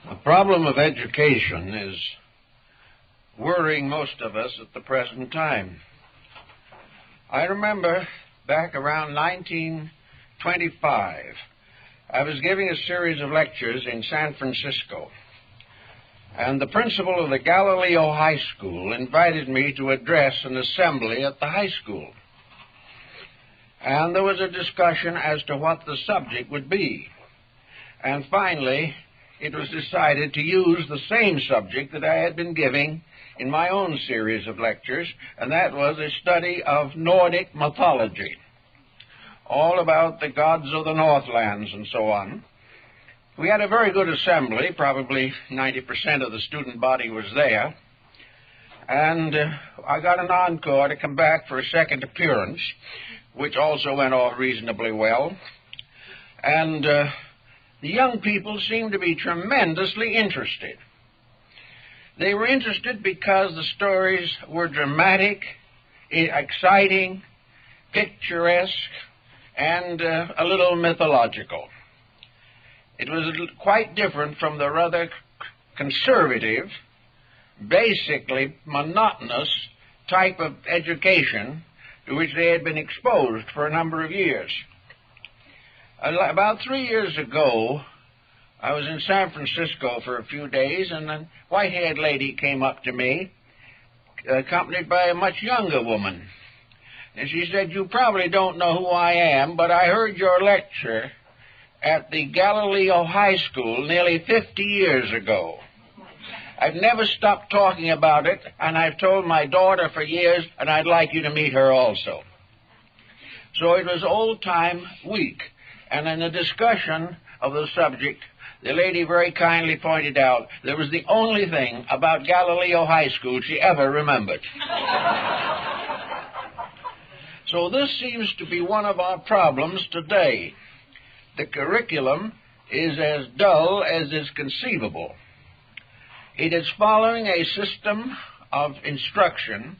The problem of education is worrying most of us at the present time. I remember back around 1925, I was giving a series of lectures in San Francisco, and the principal of the Galileo High School invited me to address an assembly at the high school. And there was a discussion as to what the subject would be. And finally, it was decided to use the same subject that I had been giving in my own series of lectures, and that was a study of Nordic mythology, all about the gods of the Northlands and so on. We had a very good assembly. Probably 90% of the student body was there, and I got an encore to come back for a second appearance, which also went off reasonably well. And the young people seemed to be tremendously interested. They were interested because the stories were dramatic, exciting, picturesque, and a little mythological. It was quite different from the rather conservative, basically monotonous type of education to which they had been exposed for a number of years. About 3 years ago, I was in San Francisco for a few days, and a white-haired lady came up to me, accompanied by a much younger woman. And she said, "You probably don't know who I am, but I heard your lecture at the Galileo High School nearly 50 years ago. I've never stopped talking about it, and I've told my daughter for years, and I'd like you to meet her also." So it was Old Time Week, and in the discussion of the subject, the lady very kindly pointed out that was the only thing about Galileo High School she ever remembered. So this seems to be one of our problems today. The curriculum is as dull as is conceivable. It is following a system of instruction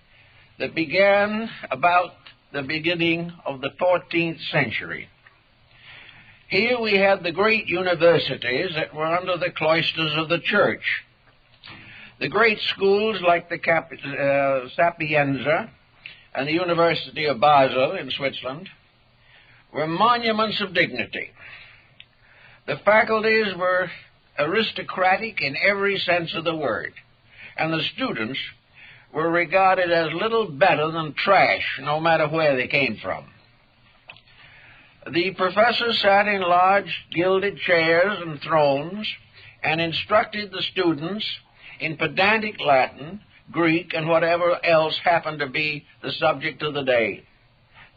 that began about the beginning of the 14th century. Here we had the great universities that were under the cloisters of the church. The great schools like the Sapienza and the University of Basel in Switzerland were monuments of dignity. The faculties were aristocratic in every sense of the word, and the students were regarded as little better than trash, no matter where they came from. The professors sat in large gilded chairs and thrones and instructed the students in pedantic Latin, Greek, and whatever else happened to be the subject of the day.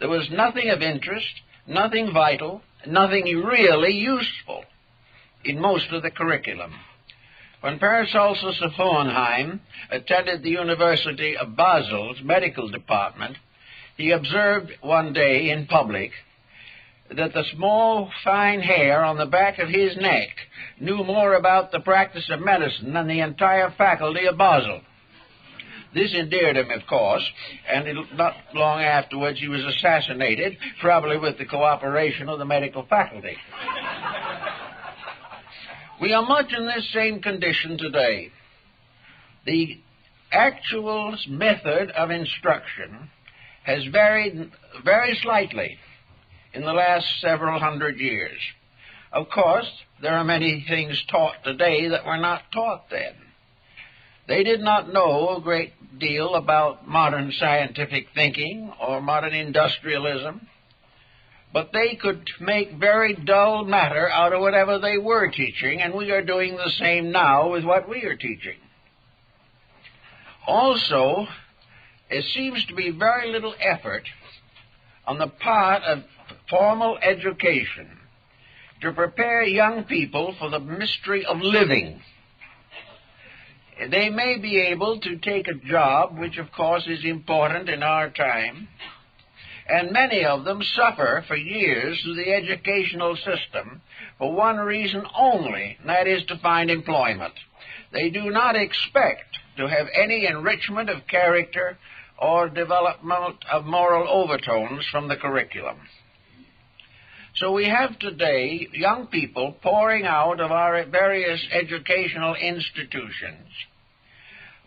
There was nothing of interest, nothing vital, nothing really useful in most of the curriculum. When Paracelsus of Hohenheim attended the University of Basel's medical department, he observed one day in public that the small, fine hair on the back of his neck knew more about the practice of medicine than the entire faculty of Basel. This endeared him, of course, and not long afterwards he was assassinated, probably with the cooperation of the medical faculty. We are much in this same condition today. The actual method of instruction has varied very slightly in the last several hundred years. Of course, there are many things taught today that were not taught then. They did not know a great deal about modern scientific thinking or modern industrialism, but they could make very dull matter out of whatever they were teaching, and we are doing the same now with what we are teaching. Also, there seems to be very little effort on the part of formal education to prepare young people for the mystery of living. They may be able to take a job, which of course is important in our time, and many of them suffer for years through the educational system for one reason only, and that is to find employment. They do not expect to have any enrichment of character or development of moral overtones from the curriculum. So we have today young people pouring out of our various educational institutions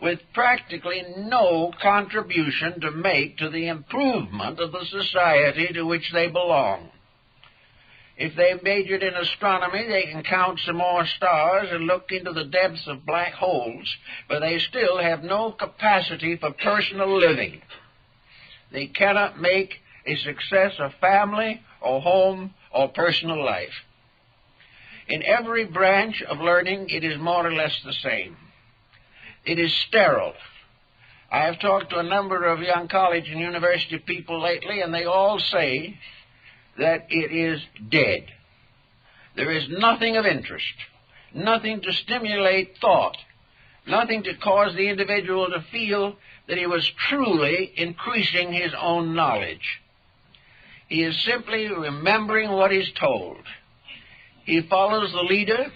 with practically no contribution to make to the improvement of the society to which they belong. If they majored in astronomy, they can count some more stars and look into the depths of black holes, but they still have no capacity for personal living. They cannot make a success of family or home or personal life. In every branch of learning, it is more or less the same. It is sterile. I have talked to a number of young college and university people lately, and they all say that it is dead. There is nothing of interest, nothing to stimulate thought, nothing to cause the individual to feel that he was truly increasing his own knowledge. He is simply remembering what is told. He follows the leader.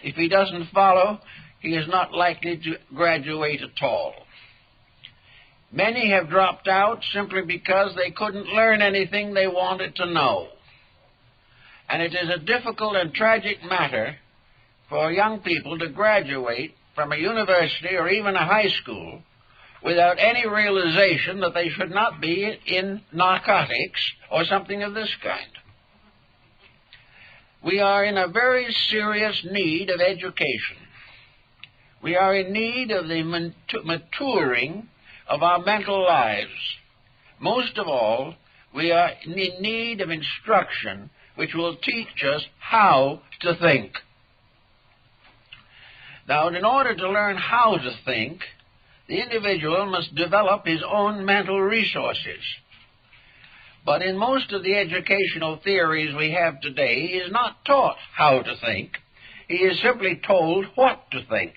If he doesn't follow, he is not likely to graduate at all. Many have dropped out simply because they couldn't learn anything they wanted to know. And it is a difficult and tragic matter for young people to graduate from a university or even a high school without any realization that they should not be in narcotics or something of this kind. We are in a very serious need of education. We are in need of the maturing of our mental lives. Most of all, we are in need of instruction which will teach us how to think. Now, in order to learn how to think, the individual must develop his own mental resources. But in most of the educational theories we have today, he is not taught how to think. He is simply told what to think.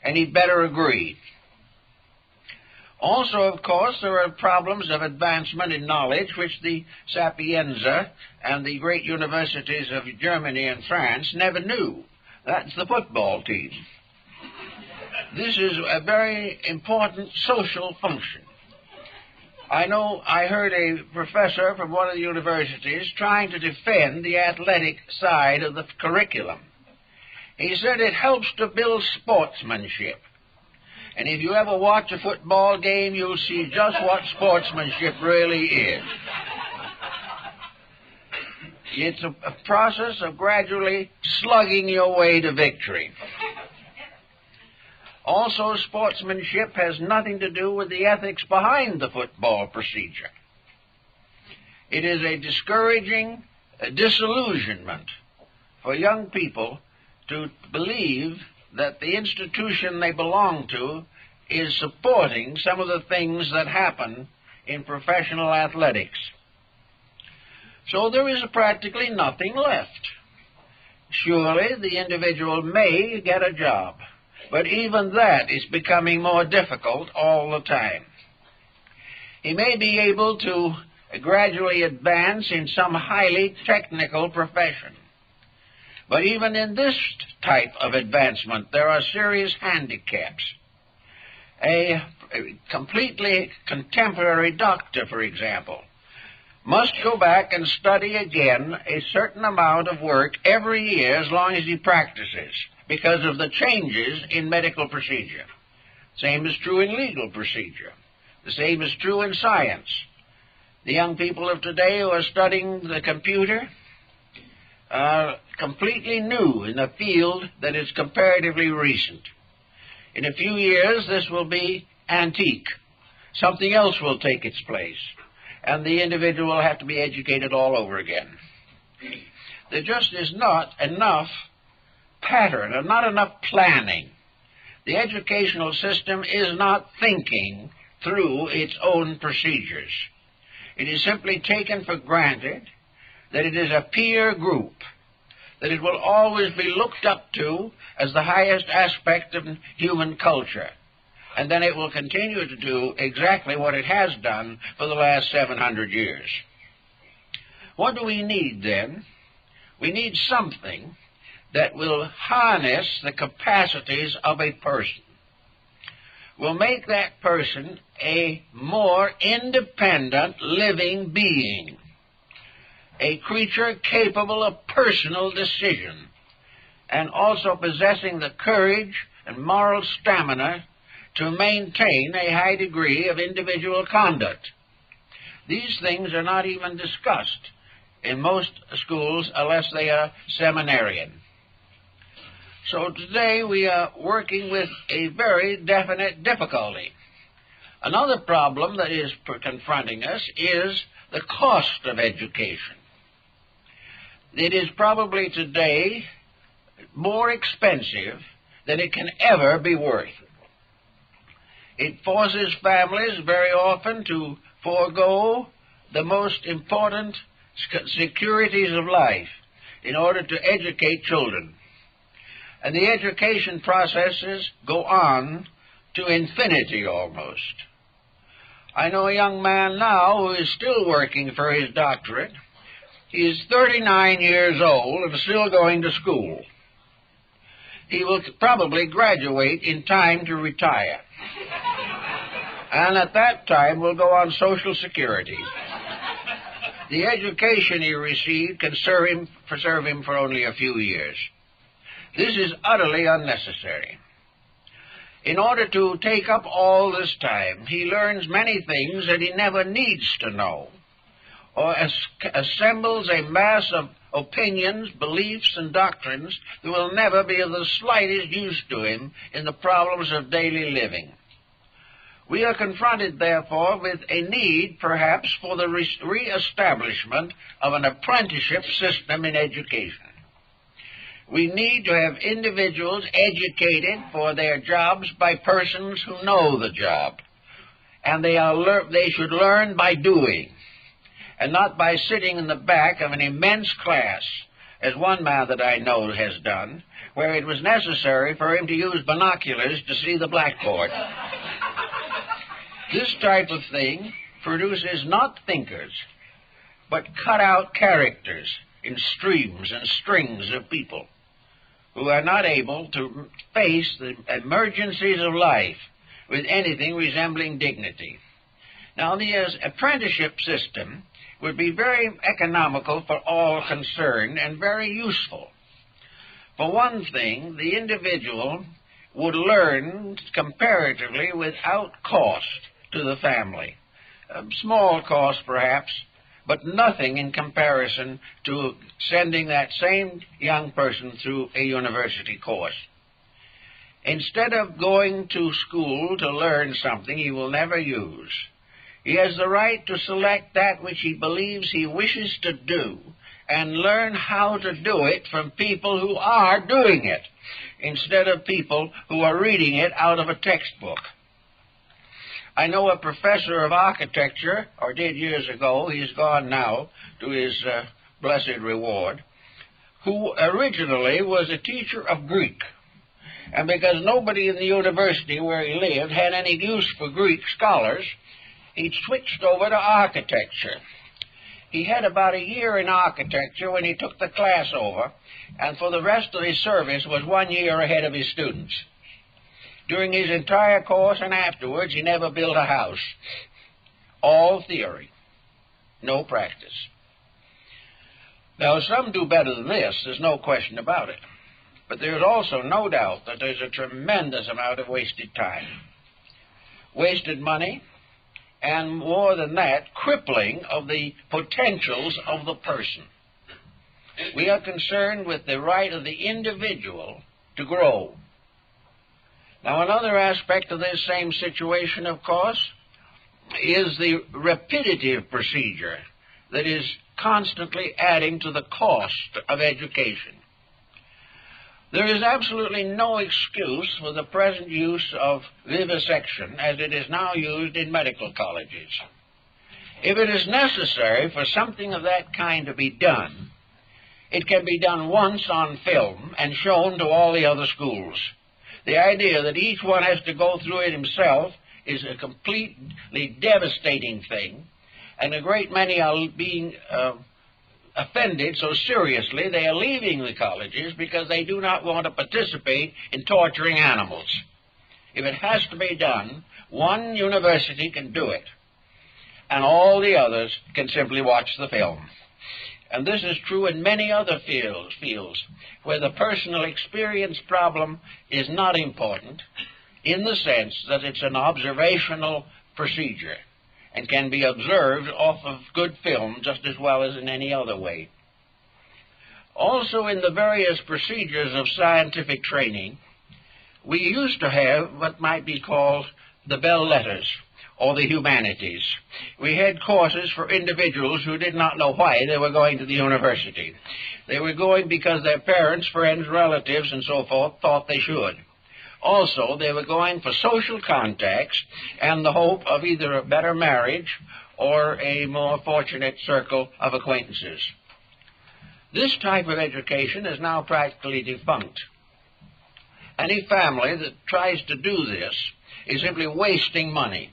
And he'd better agree. Also, of course, there are problems of advancement in knowledge which the Sapienza and the great universities of Germany and France never knew. That's the football team. This is a very important social function. I heard a professor from one of the universities trying to defend the athletic side of the curriculum. He said it helps to build sportsmanship. And if you ever watch a football game, you'll see just what sportsmanship really is. It's a process of gradually slugging your way to victory. Also, sportsmanship has nothing to do with the ethics behind the football procedure. It is a discouraging disillusionment for young people to believe that the institution they belong to is supporting some of the things that happen in professional athletics. So there is practically nothing left. Surely the individual may get a job, but even that is becoming more difficult all the time. He may be able to gradually advance in some highly technical profession. But even in this type of advancement, there are serious handicaps. A completely contemporary doctor, for example, must go back and study again a certain amount of work every year as long as he practices, because of the changes in medical procedure. Same is true in legal procedure. The same is true in science. The young people of today who are studying the computer are completely new in a field that is comparatively recent. In a few years, this will be antique. Something else will take its place, and the individual will have to be educated all over again. There just is not enough pattern and not enough planning. The educational system is not thinking through its own procedures. It is simply taken for granted that it is a peer group, that it will always be looked up to as the highest aspect of human culture, and then it will continue to do exactly what it has done for the last 700 years. What do we need then? We need something that will harness the capacities of a person, will make that person a more independent living being, a creature capable of personal decision, and also possessing the courage and moral stamina to maintain a high degree of individual conduct. These things are not even discussed in most schools unless they are seminarian. So today we are working with a very definite difficulty. Another problem that is confronting us is the cost of education. It is probably today more expensive than it can ever be worth. It forces families very often to forego the most important securities of life in order to educate children. And the education processes go on to infinity almost. I know a young man now who is still working for his doctorate. He is 39 years old and still going to school. He will probably graduate in time to retire. And at that time will go on Social Security. The education he received can serve him for only a few years. This is utterly unnecessary. In order to take up all this time, he learns many things that he never needs to know, or assembles a mass of opinions, beliefs, and doctrines that will never be of the slightest use to him in the problems of daily living. We are confronted, therefore, with a need, perhaps, for the re-establishment of an apprenticeship system in education. We need to have individuals educated for their jobs by persons who know the job, and they should learn by doing, and not by sitting in the back of an immense class, as one man that I know has done, where it was necessary for him to use binoculars to see the blackboard. This type of thing produces not thinkers, but cut-out characters in streams and strings of people who are not able to face the emergencies of life with anything resembling dignity. Now, the apprenticeship system would be very economical for all concerned and very useful. For one thing, the individual would learn comparatively without cost to the family. A small cost, perhaps, but nothing in comparison to sending that same young person through a university course. Instead of going to school to learn something he will never use, he has the right to select that which he believes he wishes to do and learn how to do it from people who are doing it, instead of people who are reading it out of a textbook. I know a professor of architecture, or did years ago, he's gone now to his blessed reward, who originally was a teacher of Greek. And because nobody in the university where he lived had any use for Greek scholars, he switched over to architecture. He had about a year in architecture when he took the class over, and for the rest of his service was 1 year ahead of his students. During his entire course and afterwards, he never built a house. All theory, no practice. Now, some do better than this, there's no question about it. But there's also no doubt that there's a tremendous amount of wasted time, wasted money, and more than that, crippling of the potentials of the person. We are concerned with the right of the individual to grow. Now, another aspect of this same situation, of course, is the repetitive procedure that is constantly adding to the cost of education. There is absolutely no excuse for the present use of vivisection as it is now used in medical colleges. If it is necessary for something of that kind to be done, it can be done once on film and shown to all the other schools. The idea that each one has to go through it himself is a completely devastating thing, and a great many are being offended so seriously they are leaving the colleges because they do not want to participate in torturing animals. If it has to be done, one university can do it, and all the others can simply watch the film. And this is true in many other fields where the personal experience problem is not important in the sense that it's an observational procedure and can be observed off of good film just as well as in any other way. Also, in the various procedures of scientific training, we used to have what might be called the bell letters, or the humanities. We had courses for individuals who did not know why they were going to the university. They were going because their parents, friends, relatives, and so forth thought they should. Also, they were going for social contacts and the hope of either a better marriage or a more fortunate circle of acquaintances. This type of education is now practically defunct. Any family that tries to do this is simply wasting money.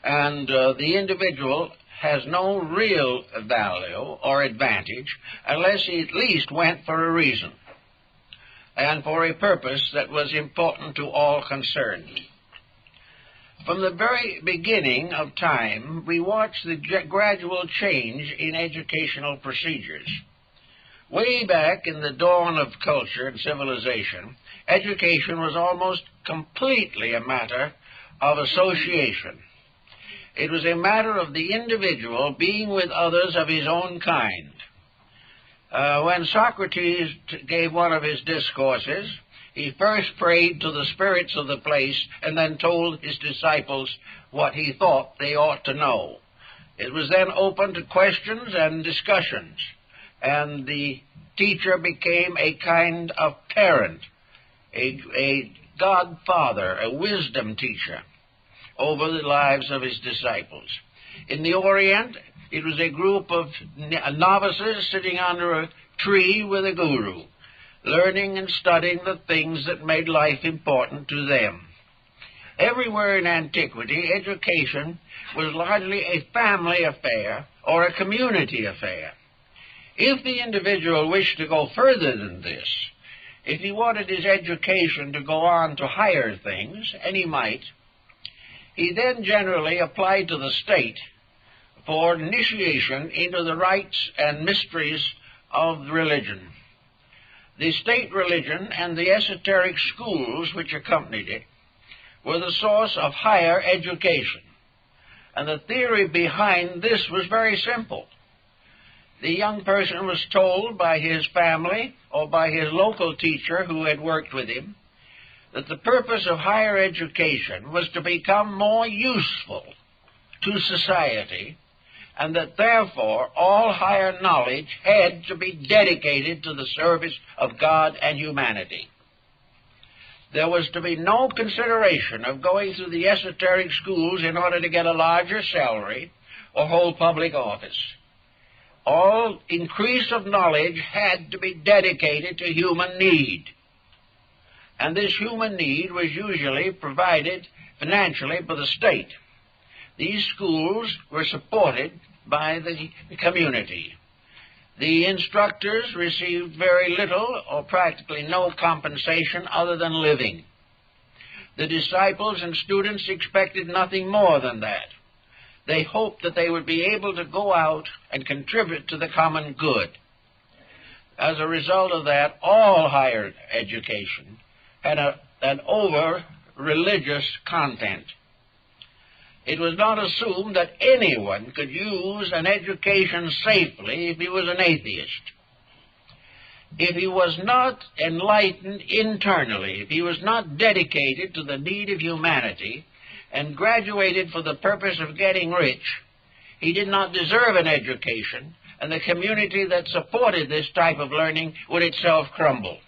And the individual has no real value or advantage unless he at least went for a reason and for a purpose that was important to all concerned. From the very beginning of time, we watched the gradual change in educational procedures. Way back in the dawn of culture and civilization, education was almost completely a matter of association. It was a matter of the individual being with others of his own kind. When Socrates gave one of his discourses, he first prayed to the spirits of the place and then told his disciples what he thought they ought to know. It was then open to questions and discussions, and the teacher became a kind of parent, a godfather, a wisdom teacher over the lives of his disciples. In the Orient, it was a group of novices sitting under a tree with a guru, learning and studying the things that made life important to them. Everywhere in antiquity, education was largely a family affair or a community affair. If the individual wished to go further than this, if he wanted his education to go on to higher things, and he might, he then generally applied to the state for initiation into the rites and mysteries of religion. The state religion and the esoteric schools which accompanied it were the source of higher education. And the theory behind this was very simple. The young person was told by his family or by his local teacher who had worked with him that the purpose of higher education was to become more useful to society, and that therefore all higher knowledge had to be dedicated to the service of God and humanity. There was to be no consideration of going through the esoteric schools in order to get a larger salary or hold public office. All increase of knowledge had to be dedicated to human need. And this human need was usually provided financially by the state. These schools were supported by the community. The instructors received very little or practically no compensation other than living. The disciples and students expected nothing more than that. They hoped that they would be able to go out and contribute to the common good. As a result of that, all higher education had an over-religious content. It was not assumed that anyone could use an education safely if he was an atheist. If he was not enlightened internally, if he was not dedicated to the need of humanity and graduated for the purpose of getting rich, he did not deserve an education, and the community that supported this type of learning would itself crumble.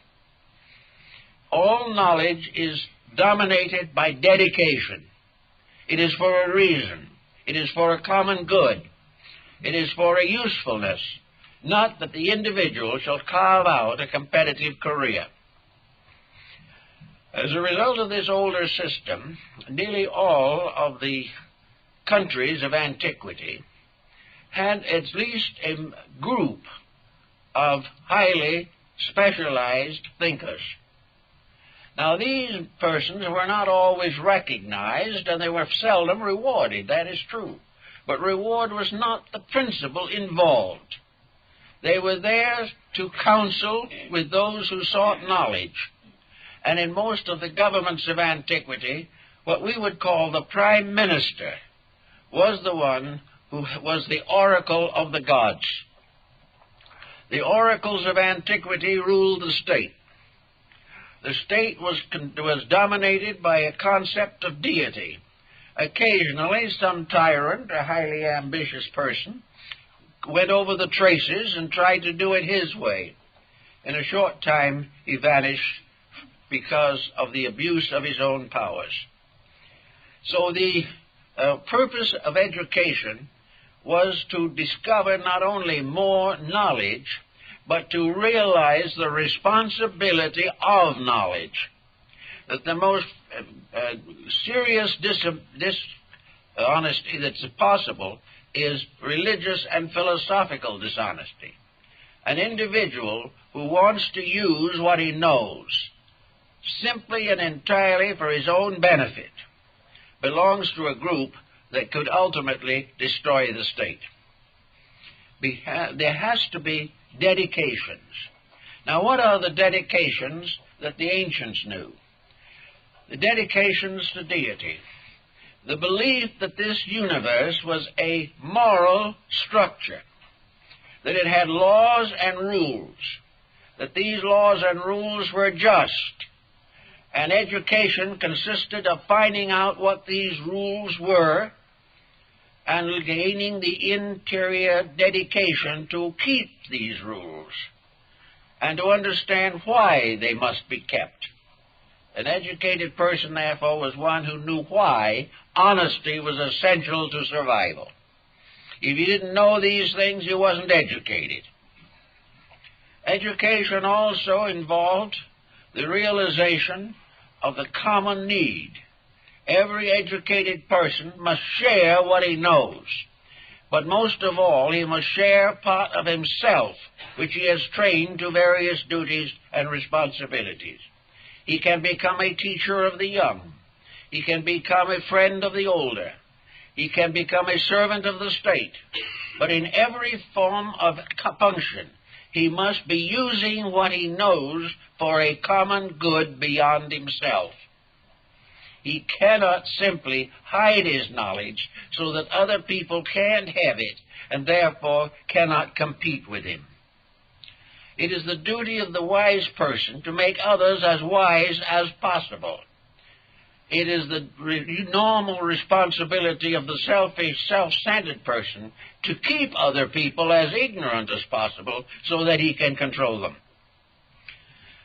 All knowledge is dominated by dedication. It is for a reason. It is for a common good. It is for a usefulness, not that the individual shall carve out a competitive career. As a result of this older system, nearly all of the countries of antiquity had at least a group of highly specialized thinkers. Now, these persons were not always recognized, and they were seldom rewarded. That is true. But reward was not the principle involved. They were there to counsel with those who sought knowledge. And in most of the governments of antiquity, what we would call the prime minister was the one who was the oracle of the gods. The oracles of antiquity ruled the state. The state was dominated by a concept of deity. Occasionally, some tyrant or highly ambitious person went over the traces and tried to do it his way. In a short time, he vanished because of the abuse of his own powers. So the purpose of education was to discover not only more knowledge, but to realize the responsibility of knowledge. That the most serious dishonesty that's possible is religious and philosophical dishonesty. An individual who wants to use what he knows simply and entirely for his own benefit belongs to a group that could ultimately destroy the state. There has to be dedications. Now, what are the dedications that the ancients knew? The dedications to deity. The belief that this universe was a moral structure, that it had laws and rules, that these laws and rules were just, and education consisted of finding out what these rules were and gaining the interior dedication to keep these rules and to understand why they must be kept. An educated person, therefore, was one who knew why honesty was essential to survival. If you didn't know these things, you wasn't educated. Education also involved the realization of the common need. Every educated person must share what he knows, but most of all, he must share part of himself, which he has trained to various duties and responsibilities. He can become a teacher of the young. He can become a friend of the older. He can become a servant of the state. But in every form of function, he must be using what he knows for a common good beyond himself. He cannot simply hide his knowledge so that other people can't have it and therefore cannot compete with him. It is the duty of the wise person to make others as wise as possible. It is the normal responsibility of the selfish, self-centered person to keep other people as ignorant as possible so that he can control them.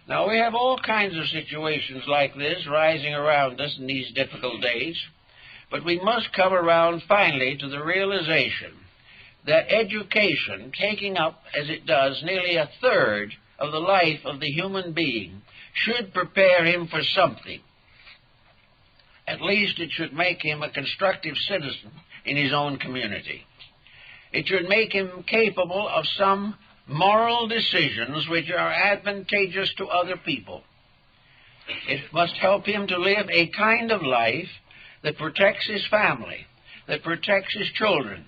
Now, we have all kinds of situations like this rising around us in these difficult days, but we must come around finally to the realization that education, taking up, as it does, nearly a third of the life of the human being, should prepare him for something. At least it should make him a constructive citizen in his own community. It should make him capable of some moral decisions which are advantageous to other people. It must help him to live a kind of life that protects his family, that protects his children,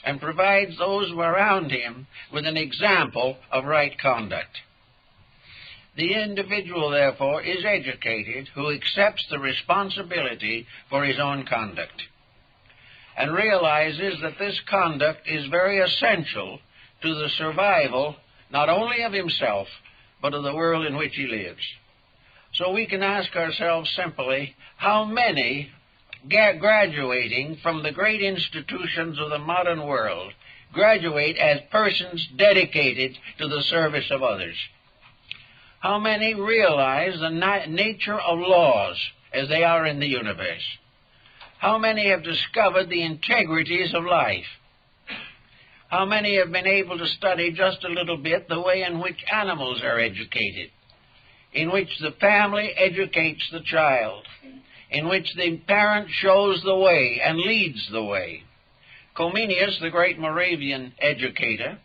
and provides those around him with an example of right conduct. The individual, therefore, is educated who accepts the responsibility for his own conduct and realizes that this conduct is very essential to the survival not only of himself, but of the world in which he lives. So we can ask ourselves simply, how many graduating from the great institutions of the modern world graduate as persons dedicated to the service of others? How many realize the nature of laws as they are in the universe? How many have discovered the integrities of life? How many have been able to study just a little bit the way in which animals are educated, in which the family educates the child, in which the parent shows the way and leads the way? Comenius, the great Moravian educator,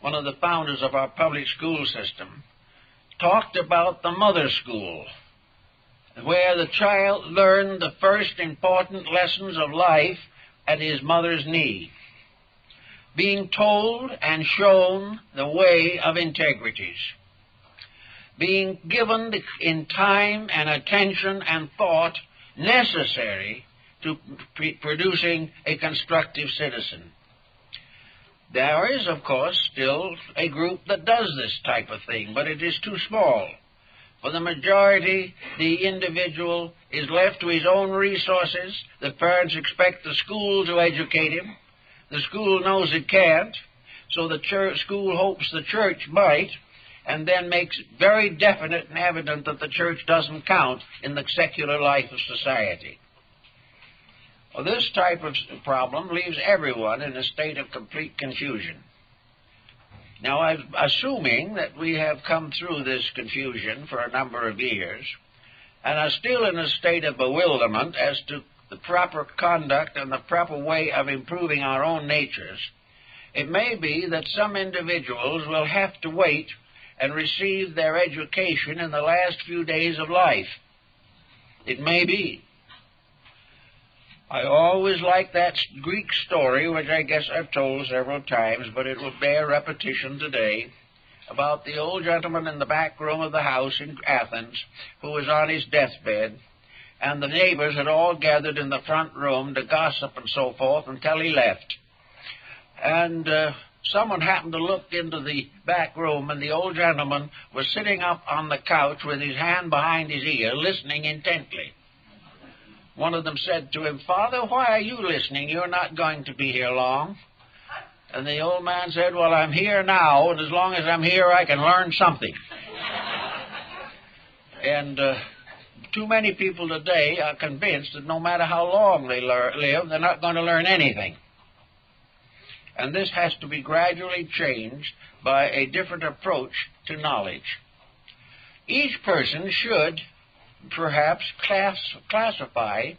one of the founders of our public school system, talked about the mother school, where the child learned the first important lessons of life at his mother's knee. being told and shown the way of integrities, being given in time and attention and thought necessary to producing a constructive citizen. There is, of course, still a group that does this type of thing, but it is too small. For the majority, the individual is left to his own resources. The parents expect the school to educate him. The school knows it can't, so the school hopes the church might, and then makes it very definite and evident that the church doesn't count in the secular life of society. Well, this type of problem leaves everyone in a state of complete confusion. Now, I'm assuming that we have come through this confusion for a number of years and are still in a state of bewilderment as to the proper conduct and the proper way of improving our own natures, it may be that some individuals will have to wait and receive their education in the last few days of life. It may be. I always like that Greek story, which I guess I've told several times, but it will bear repetition today, about the old gentleman in the back room of the house in Athens who was on his deathbed, and the neighbors had all gathered in the front room to gossip and so forth until he left. And someone happened to look into the back room, and the old gentleman was sitting up on the couch with his hand behind his ear, listening intently. One of them said to him, "Father, why are you listening? You're not going to be here long." And the old man said, "Well, I'm here now, and as long as I'm here, I can learn something." And too many people today are convinced that no matter how long they live, they're not going to learn anything. And this has to be gradually changed by a different approach to knowledge. Each person should perhaps classify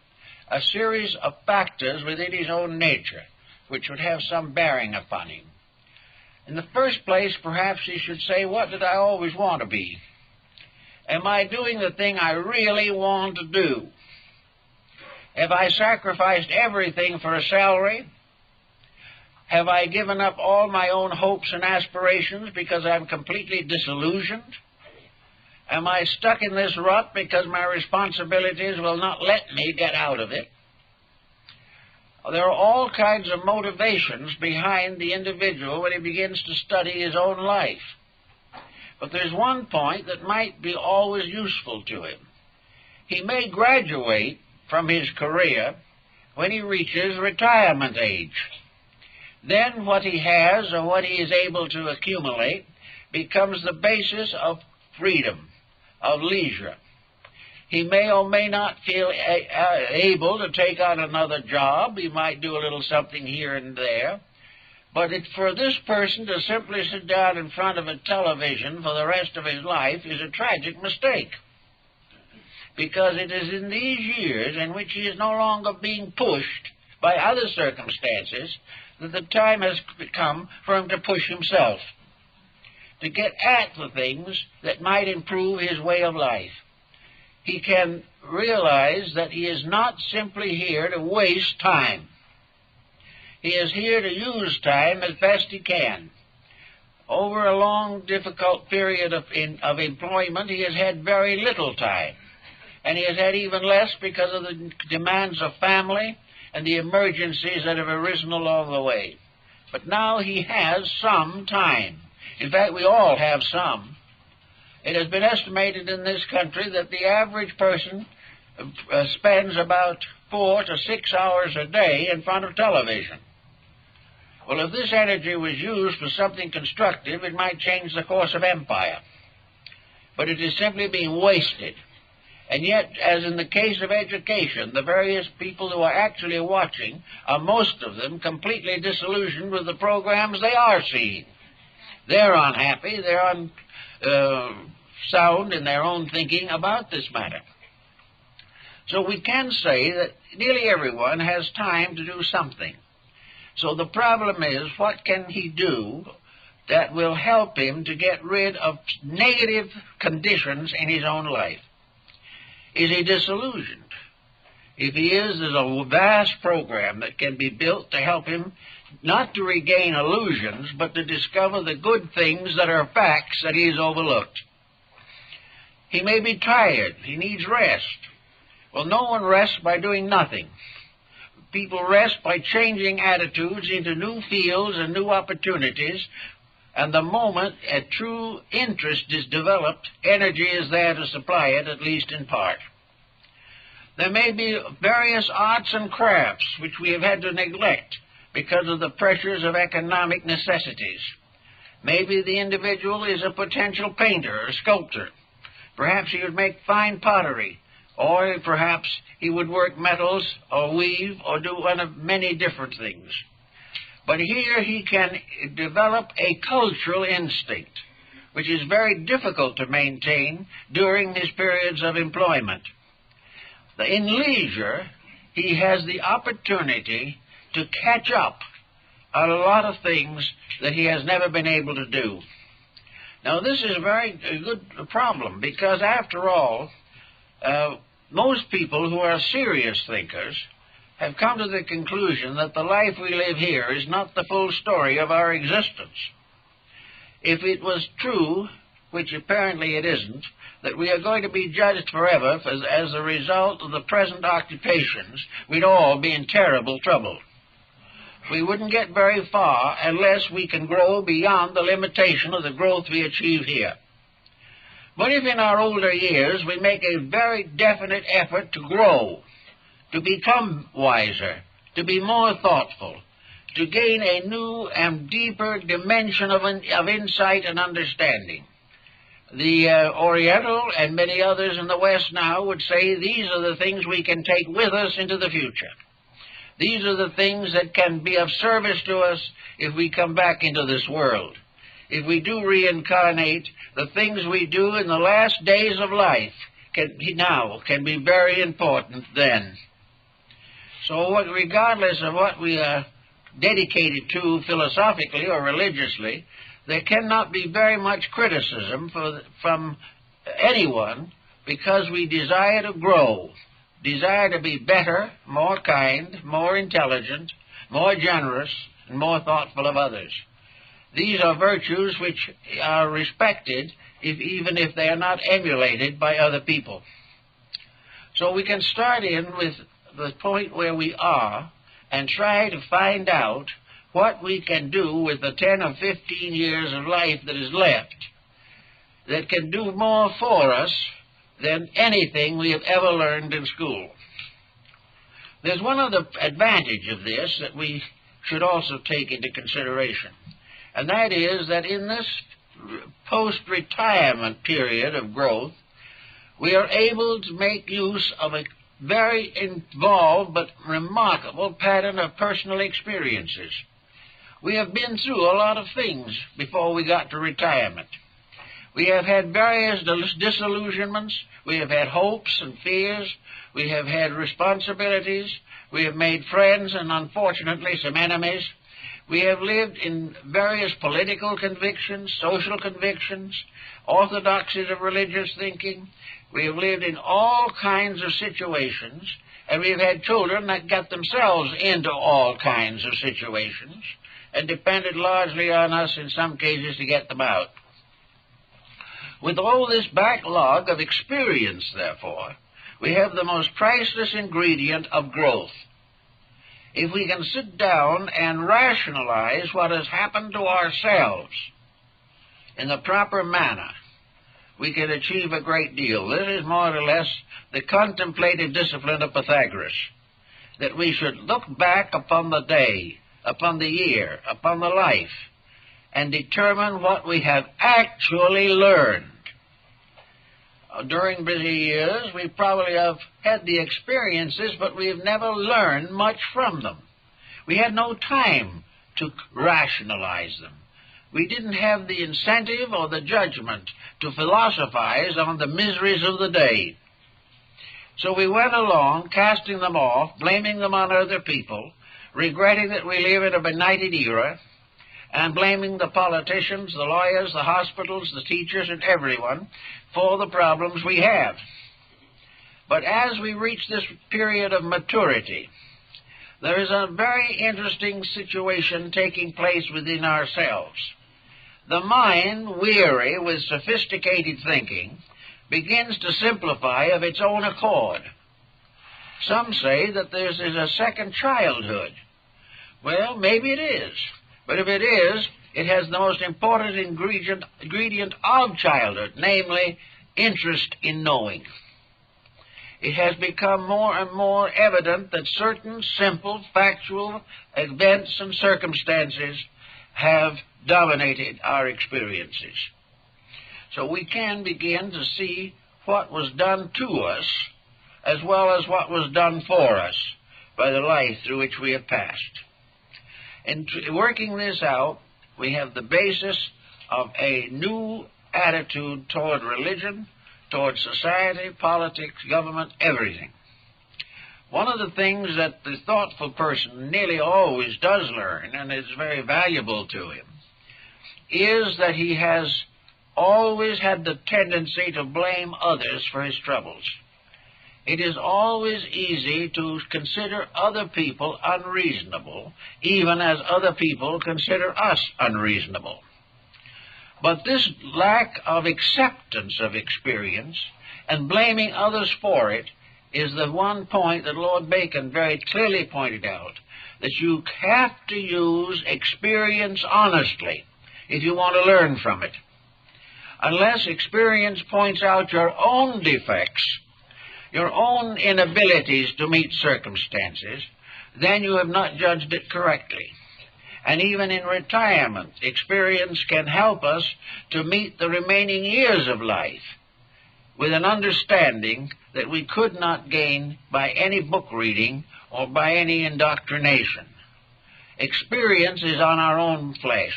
a series of factors within his own nature which would have some bearing upon him. In the first place, perhaps he should say, what did I always want to be? Am I doing the thing I really want to do? Have I sacrificed everything for a salary? Have I given up all my own hopes and aspirations because I'm completely disillusioned? Am I stuck in this rut because my responsibilities will not let me get out of it? There are all kinds of motivations behind the individual when he begins to study his own life. But there's one point that might be always useful to him. He may graduate from his career when he reaches retirement age. Then what he has or what he is able to accumulate becomes the basis of freedom, of leisure. He may or may not feel able to take on another job. He might do a little something here and there. But for this person to simply sit down in front of a television for the rest of his life is a tragic mistake. Because it is in these years in which he is no longer being pushed by other circumstances that the time has come for him to push himself, to get at the things that might improve his way of life. He can realize that he is not simply here to waste time. He is here to use time as best he can. Over a long, difficult period of employment, he has had very little time. And he has had even less because of the demands of family and the emergencies that have arisen along the way. But now he has some time. In fact, we all have some. It has been estimated in this country that the average person spends about 4 to 6 hours a day in front of television. Well, if this energy was used for something constructive, it might change the course of empire. But it is simply being wasted. And yet, as in the case of education, the various people who are actually watching are, most of them, completely disillusioned with the programs they are seeing. They're unhappy, they're sound in their own thinking about this matter. So we can say that nearly everyone has time to do something. So the problem is, what can he do that will help him to get rid of negative conditions in his own life? Is he disillusioned? If he is, there's a vast program that can be built to help him not to regain illusions, but to discover the good things that are facts that he has overlooked. He may be tired. He needs rest. Well, no one rests by doing nothing. People rest by changing attitudes into new fields and new opportunities, and the moment a true interest is developed, energy is there to supply it, at least in part. There may be various arts and crafts which we have had to neglect because of the pressures of economic necessities. Maybe the individual is a potential painter or sculptor. Perhaps he would make fine pottery, or perhaps he would work metals or weave or do one of many different things. But here he can develop a cultural instinct, which is very difficult to maintain during his periods of employment. In leisure, he has the opportunity to catch up on a lot of things that he has never been able to do. Now, this is a very good problem, because after all, most people who are serious thinkers have come to the conclusion that the life we live here is not the full story of our existence. If it was true, which apparently it isn't, that we are going to be judged forever as a result of the present occupations, we'd all be in terrible trouble. We wouldn't get very far unless we can grow beyond the limitation of the growth we achieve here. But if in our older years we make a very definite effort to grow, to become wiser, to be more thoughtful, to gain a new and deeper dimension of insight and understanding, the Oriental and many others in the West now would say these are the things we can take with us into the future. These are the things that can be of service to us if we come back into this world. If we do reincarnate, the things we do in the last days of life can be very important then. So regardless of what we are dedicated to philosophically or religiously, there cannot be very much criticism from anyone, because we desire to grow, desire to be better, more kind, more intelligent, more generous, and more thoughtful of others. These are virtues which are respected even if they are not emulated by other people. So we can start in with the point where we are and try to find out what we can do with the 10 or 15 years of life that is left that can do more for us than anything we have ever learned in school. There's one other advantage of this that we should also take into consideration, and that is that in this post-retirement period of growth, we are able to make use of a very involved but remarkable pattern of personal experiences. We have been through a lot of things before we got to retirement. We have had various disillusionments. We have had hopes and fears. We have had responsibilities. We have made friends and, unfortunately, some enemies. We have lived in various political convictions, social convictions, orthodoxies of religious thinking. We have lived in all kinds of situations, and we've had children that got themselves into all kinds of situations and depended largely on us in some cases to get them out. With all this backlog of experience, therefore, we have the most priceless ingredient of growth. If we can sit down and rationalize what has happened to ourselves in the proper manner, we can achieve a great deal. This is more or less the contemplative discipline of Pythagoras, that we should look back upon the day, upon the year, upon the life, and determine what we have actually learned. During busy years, we probably have had the experiences, but we have never learned much from them. We had no time to rationalize them. We didn't have the incentive or the judgment to philosophize on the miseries of the day. So we went along, casting them off, blaming them on other people, regretting that we live in a benighted era, and blaming the politicians, the lawyers, the hospitals, the teachers, and everyone for the problems we have. But as we reach this period of maturity, there is a very interesting situation taking place within ourselves. The mind, weary with sophisticated thinking, begins to simplify of its own accord. Some say that this is a second childhood. Well, maybe it is. But if it is, it has the most important ingredient of childhood, namely interest in knowing. It has become more and more evident that certain simple, factual events and circumstances have dominated our experiences. So we can begin to see what was done to us as well as what was done for us by the life through which we have passed. In working this out, we have the basis of a new attitude toward religion, toward society, politics, government, everything. One of the things that the thoughtful person nearly always does learn, and is very valuable to him, is that he has always had the tendency to blame others for his troubles. It is always easy to consider other people unreasonable, even as other people consider us unreasonable. But this lack of acceptance of experience and blaming others for it is the one point that Lord Bacon very clearly pointed out, that you have to use experience honestly if you want to learn from it. Unless experience points out your own defects, your own inabilities to meet circumstances, then you have not judged it correctly. And even in retirement, experience can help us to meet the remaining years of life with an understanding that we could not gain by any book reading or by any indoctrination. Experience is on our own flesh.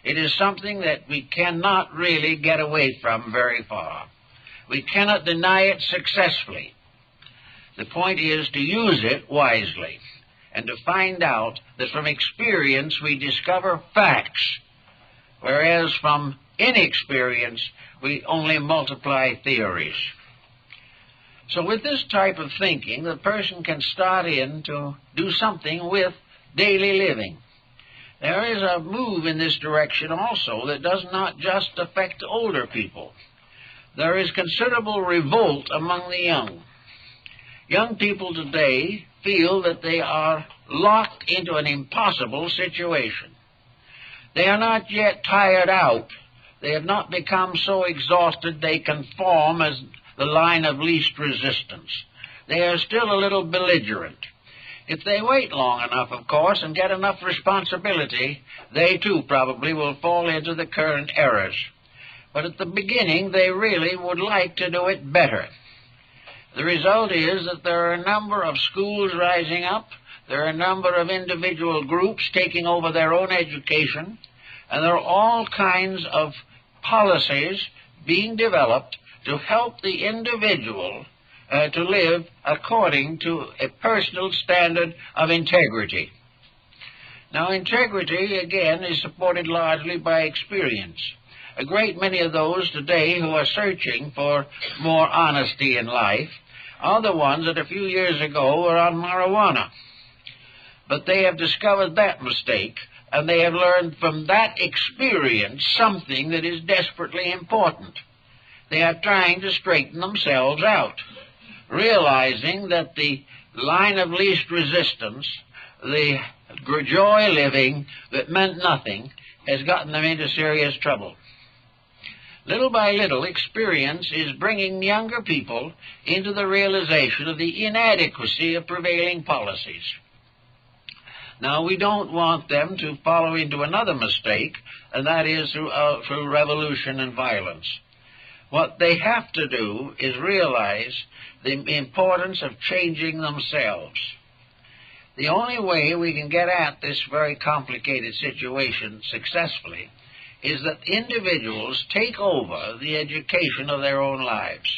It is something that we cannot really get away from very far. We cannot deny it successfully. The point is to use it wisely and to find out that from experience we discover facts, whereas from inexperience we only multiply theories. So with this type of thinking, the person can start in to do something with daily living. There is a move in this direction also that does not just affect older people. There is considerable revolt among the young. Young people today feel that they are locked into an impossible situation. They are not yet tired out. They have not become so exhausted they conform as the line of least resistance. They are still a little belligerent. If they wait long enough, of course, and get enough responsibility, they too probably will fall into the current errors. But at the beginning, they really would like to do it better. The result is that there are a number of schools rising up, there are a number of individual groups taking over their own education, and there are all kinds of policies being developed to help the individual to live according to a personal standard of integrity. Now, integrity, again, is supported largely by experience. A great many of those today who are searching for more honesty in life are the ones that a few years ago were on marijuana. But they have discovered that mistake, and they have learned from that experience something that is desperately important. They are trying to straighten themselves out, realizing that the line of least resistance, the joy living that meant nothing, has gotten them into serious trouble. Little by little, experience is bringing younger people into the realization of the inadequacy of prevailing policies. Now, we don't want them to follow into another mistake, and that is through revolution and violence. What they have to do is realize the importance of changing themselves. The only way we can get at this very complicated situation successfully is that individuals take over the education of their own lives,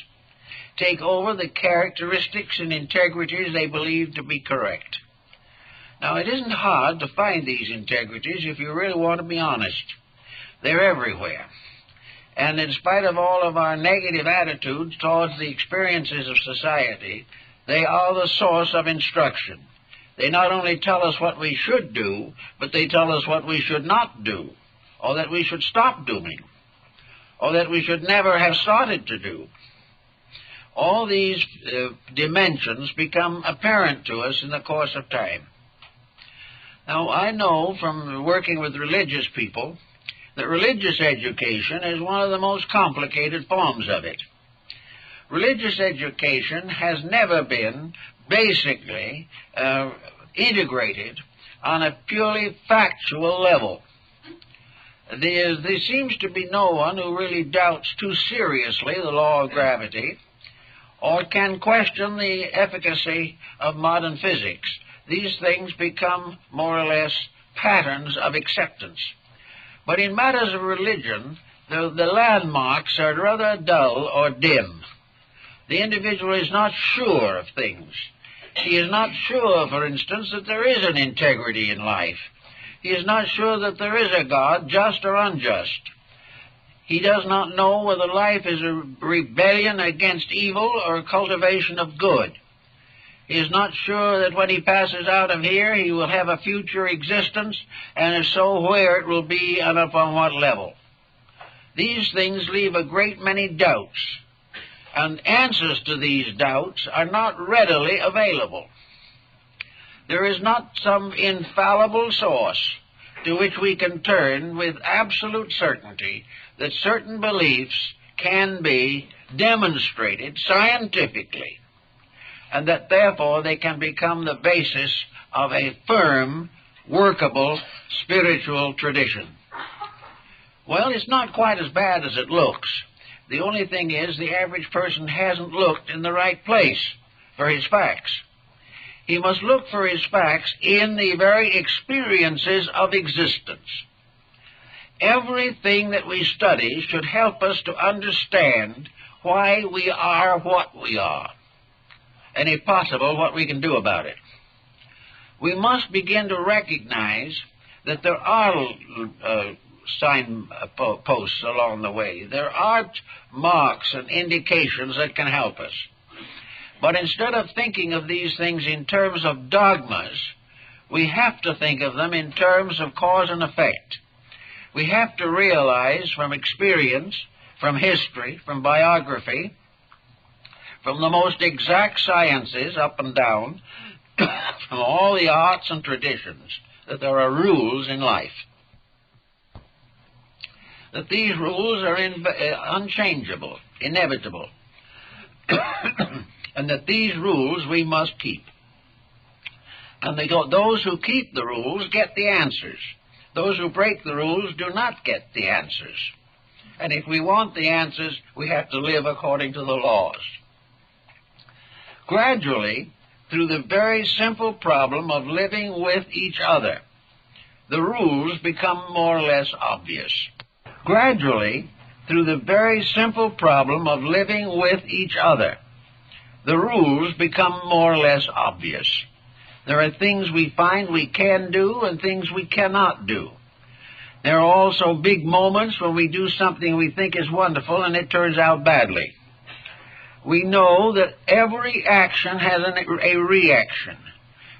take over the characteristics and integrities they believe to be correct. Now, it isn't hard to find these integrities if you really want to be honest. They're everywhere. And in spite of all of our negative attitudes towards the experiences of society, they are the source of instruction. They not only tell us what we should do, but they tell us what we should not do, or that we should stop doing, or that we should never have started to do. All these dimensions become apparent to us in the course of time. Now, I know from working with religious people that religious education is one of the most complicated forms of it. Religious education has never been basically integrated on a purely factual level. There seems to be no one who really doubts too seriously the law of gravity or can question the efficacy of modern physics. These things become more or less patterns of acceptance. But in matters of religion, the landmarks are rather dull or dim. The individual is not sure of things. He is not sure, for instance, that there is an integrity in life. He is not sure that there is a God, just or unjust. He does not know whether life is a rebellion against evil or a cultivation of good. He is not sure that when he passes out of here he will have a future existence, and if so, where it will be and upon what level. These things leave a great many doubts, and answers to these doubts are not readily available. There is not some infallible source to which we can turn with absolute certainty that certain beliefs can be demonstrated scientifically, and that therefore they can become the basis of a firm, workable, spiritual tradition. Well, it's not quite as bad as it looks. The only thing is the average person hasn't looked in the right place for his facts. He must look for his facts in the very experiences of existence. Everything that we study should help us to understand why we are what we are, and if possible, what we can do about it. We must begin to recognize that there are signposts along the way. There are marks and indications that can help us. But instead of thinking of these things in terms of dogmas, we have to think of them in terms of cause and effect. We have to realize from experience, from history, from biography, from the most exact sciences up and down, from all the arts and traditions, that there are rules in life. That these rules are unchangeable, inevitable, and that these rules we must keep. And those who keep the rules get the answers. Those who break the rules do not get the answers. And if we want the answers, we have to live according to the laws. Gradually, through the very simple problem of living with each other, the rules become more or less obvious. Gradually, through the very simple problem of living with each other, the rules become more or less obvious. There are things we find we can do and things we cannot do. There are also big moments when we do something we think is wonderful and it turns out badly. We know that every action has a reaction,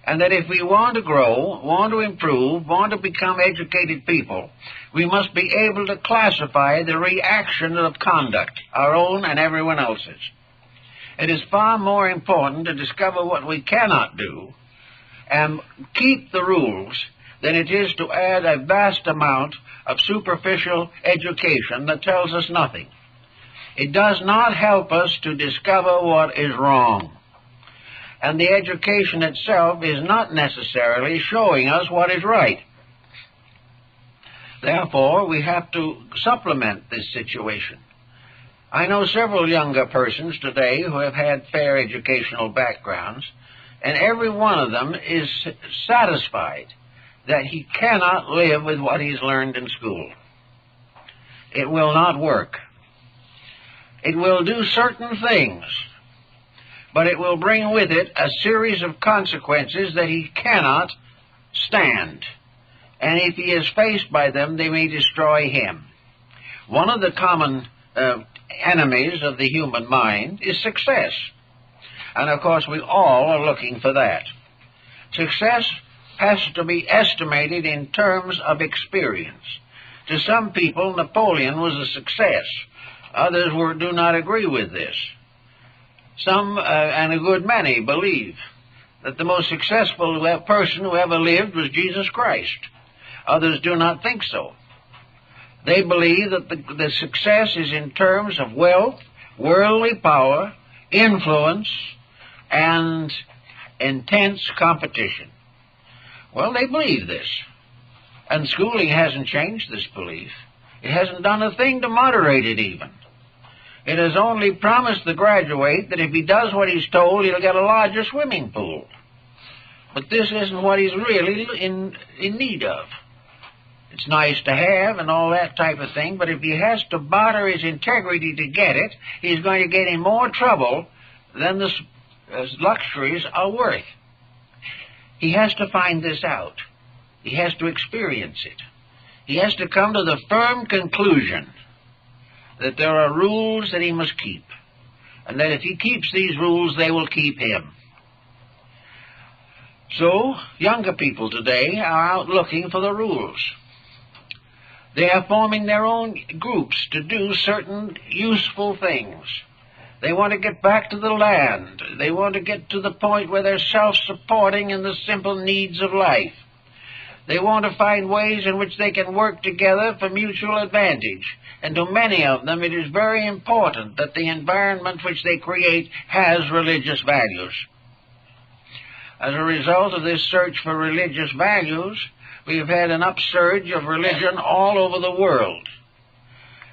and that if we want to grow, want to improve, want to become educated people, we must be able to classify the reaction of conduct, our own and everyone else's. It is far more important to discover what we cannot do and keep the rules than it is to add a vast amount of superficial education that tells us nothing. It does not help us to discover what is wrong. And the education itself is not necessarily showing us what is right. Therefore, we have to supplement this situation. I know several younger persons today who have had fair educational backgrounds, and every one of them is satisfied that he cannot live with what he's learned in school. It will not work. It will do certain things, but it will bring with it a series of consequences that he cannot stand. And if he is faced by them, they may destroy him. One of the common enemies of the human mind is success. And of course we all are looking for that. Success has to be estimated in terms of experience. To some people, Napoleon was a success. Others do not agree with this. Some, and a good many, believe that the most successful person who ever lived was Jesus Christ. Others do not think so. They believe that the success is in terms of wealth, worldly power, influence, and intense competition. Well, they believe this. And schooling hasn't changed this belief. It hasn't done a thing to moderate it even. It has only promised the graduate that if he does what he's told, he'll get a larger swimming pool. But this isn't what he's really in need of. It's nice to have and all that type of thing, but if he has to barter his integrity to get it, he's going to get in more trouble than the luxuries are worth. He has to find this out. He has to experience it. He has to come to the firm conclusion that there are rules that he must keep, and that if he keeps these rules, they will keep him. So, younger people today are out looking for the rules. They are forming their own groups to do certain useful things. They want to get back to the land. They want to get to the point where they're self-supporting in the simple needs of life. They want to find ways in which they can work together for mutual advantage. And to many of them, it is very important that the environment which they create has religious values. As a result of this search for religious values, we have had an upsurge of religion all over the world.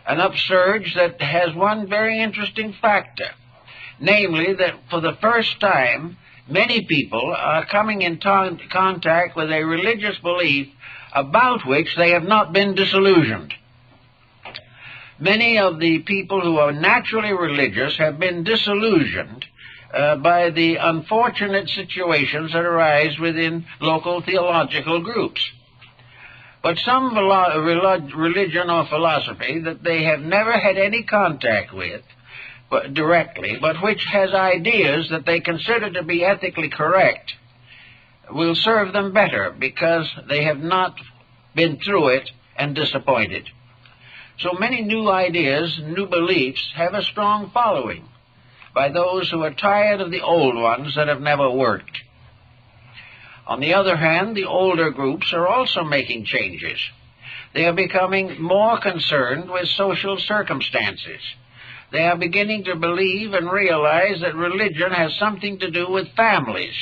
An upsurge that has one very interesting factor, namely that for the first time, many people are coming in contact with a religious belief about which they have not been disillusioned. Many of the people who are naturally religious have been disillusioned by the unfortunate situations that arise within local theological groups. But some religion or philosophy that they have never had any contact with directly, but which has ideas that they consider to be ethically correct, will serve them better because they have not been through it and disappointed. So many new ideas, new beliefs have a strong following by those who are tired of the old ones that have never worked. On the other hand, the older groups are also making changes. They are becoming more concerned with social circumstances. They are beginning to believe and realize that religion has something to do with families,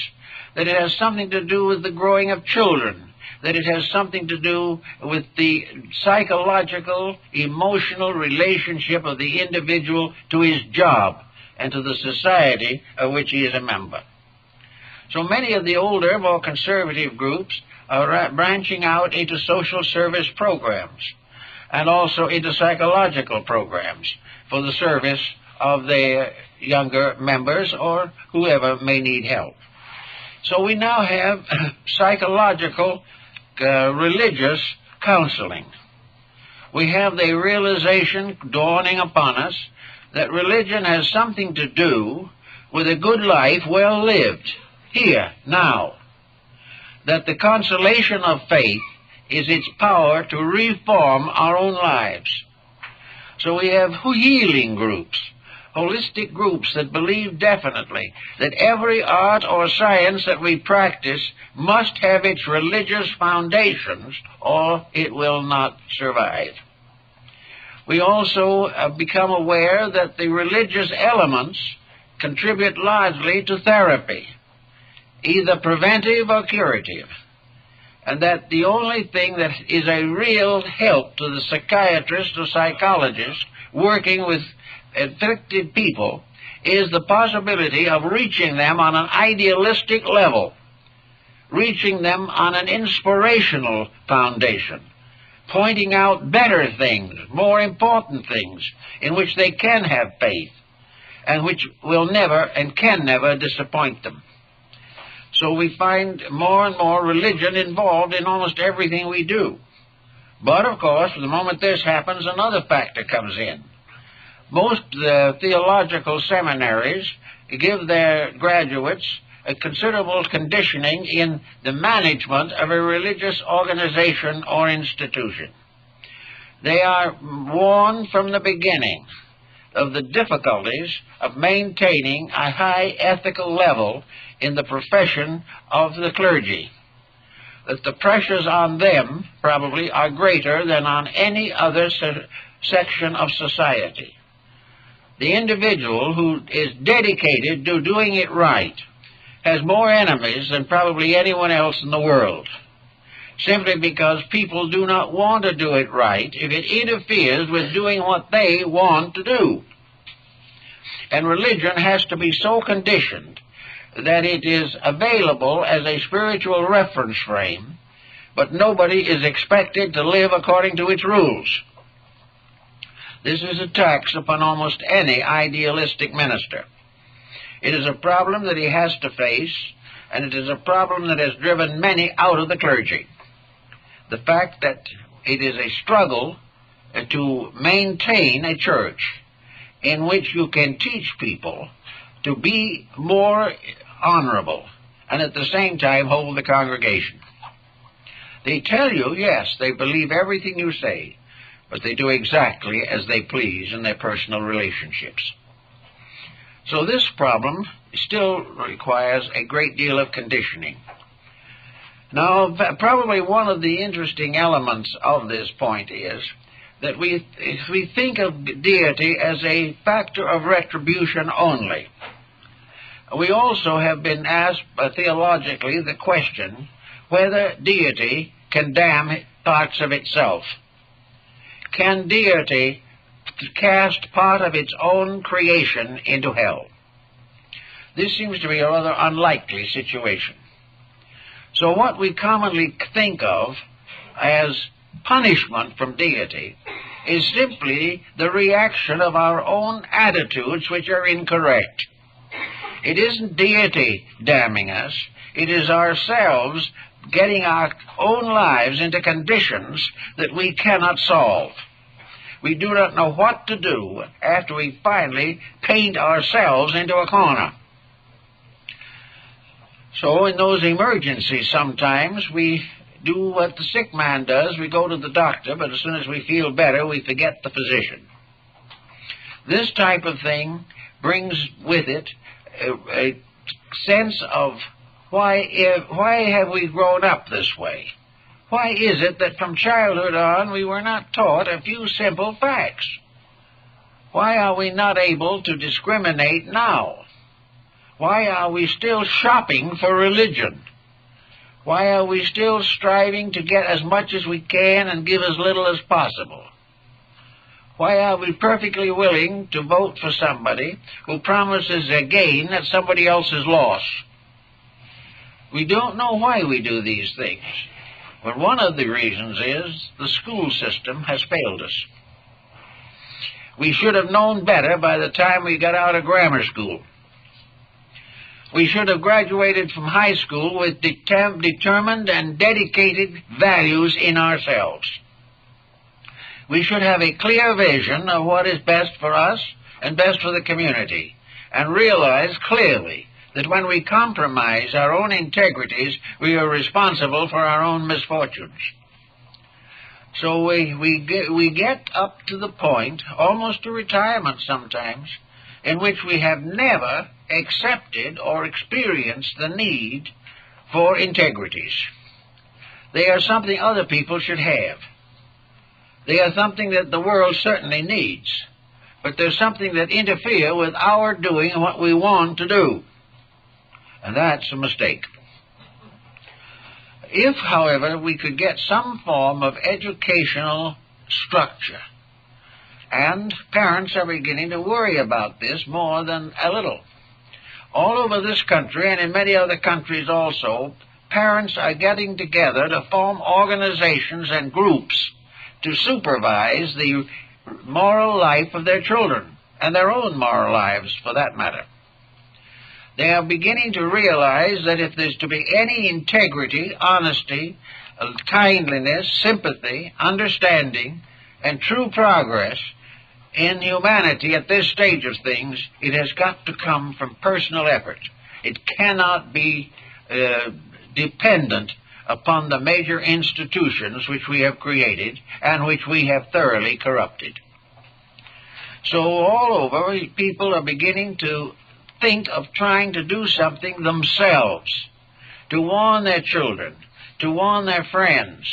that it has something to do with the growing of children, that it has something to do with the psychological, emotional relationship of the individual to his job and to the society of which he is a member. So many of the older, more conservative groups are branching out into social service programs and also into psychological programs for the service of their younger members or whoever may need help. So we now have psychological, religious counseling. We have the realization dawning upon us that religion has something to do with a good life well lived, here, now. That the consolation of faith is its power to reform our own lives. So we have healing groups, holistic groups that believe definitely that every art or science that we practice must have its religious foundations or it will not survive. We also become aware that the religious elements contribute largely to therapy, either preventive or curative, and that the only thing that is a real help to the psychiatrist or psychologist working with afflicted people is the possibility of reaching them on an idealistic level, reaching them on an inspirational foundation, pointing out better things, more important things, in which they can have faith, and which will never and can never disappoint them. So we find more and more religion involved in almost everything we do. But, of course, the moment this happens, another factor comes in. Most theological seminaries give their graduates a considerable conditioning in the management of a religious organization or institution. They are warned from the beginning of the difficulties of maintaining a high ethical level in the profession of the clergy, that the pressures on them probably are greater than on any other section of society. The individual who is dedicated to doing it right has more enemies than probably anyone else in the world, simply because people do not want to do it right if it interferes with doing what they want to do. And religion has to be so conditioned that it is available as a spiritual reference frame, but nobody is expected to live according to its rules. This is a tax upon almost any idealistic minister. It is a problem that he has to face, and it is a problem that has driven many out of the clergy. The fact that it is a struggle to maintain a church in which you can teach people to be more honorable and at the same time hold the congregation. They tell you, yes, they believe everything you say, but they do exactly as they please in their personal relationships. So this problem still requires a great deal of conditioning. Now, probably one of the interesting elements of this point is that we think of deity as a factor of retribution only. We also have been asked theologically the question whether deity can damn parts of itself. Can deity cast part of its own creation into hell? This seems to be a rather unlikely situation. So what we commonly think of as punishment from deity is simply the reaction of our own attitudes which are incorrect. It isn't deity damning us. It is ourselves getting our own lives into conditions that we cannot solve. We do not know what to do after we finally paint ourselves into a corner. So in those emergencies sometimes we do what the sick man does. We go to the doctor, but as soon as we feel better, we forget the physician. This type of thing brings with it a sense of why have we grown up this way? Why is it that from childhood on we were not taught a few simple facts? Why are we not able to discriminate now? Why are we still shopping for religion? Why are we still striving to get as much as we can and give as little as possible? Why are we perfectly willing to vote for somebody who promises a gain at somebody else's loss? We don't know why we do these things, but one of the reasons is the school system has failed us. We should have known better by the time we got out of grammar school. We should have graduated from high school with determined and dedicated values in ourselves. We should have a clear vision of what is best for us and best for the community, and realize clearly that when we compromise our own integrities, we are responsible for our own misfortunes. So we get up to the point, almost to retirement sometimes, in which we have never accepted or experienced the need for integrities. They are something other people should have. They are something that the world certainly needs, but they're something that interfere with our doing what we want to do. And that's a mistake. If, however, we could get some form of educational structure, and parents are beginning to worry about this more than a little. All over this country, and in many other countries also, parents are getting together to form organizations and groups to supervise the moral life of their children, and their own moral lives, for that matter. They are beginning to realize that if there's to be any integrity, honesty, kindliness, sympathy, understanding, and true progress in humanity at this stage of things, it has got to come from personal effort. It cannot be dependent upon the major institutions which we have created and which we have thoroughly corrupted. So all over, people are beginning to think of trying to do something themselves, to warn their children, to warn their friends,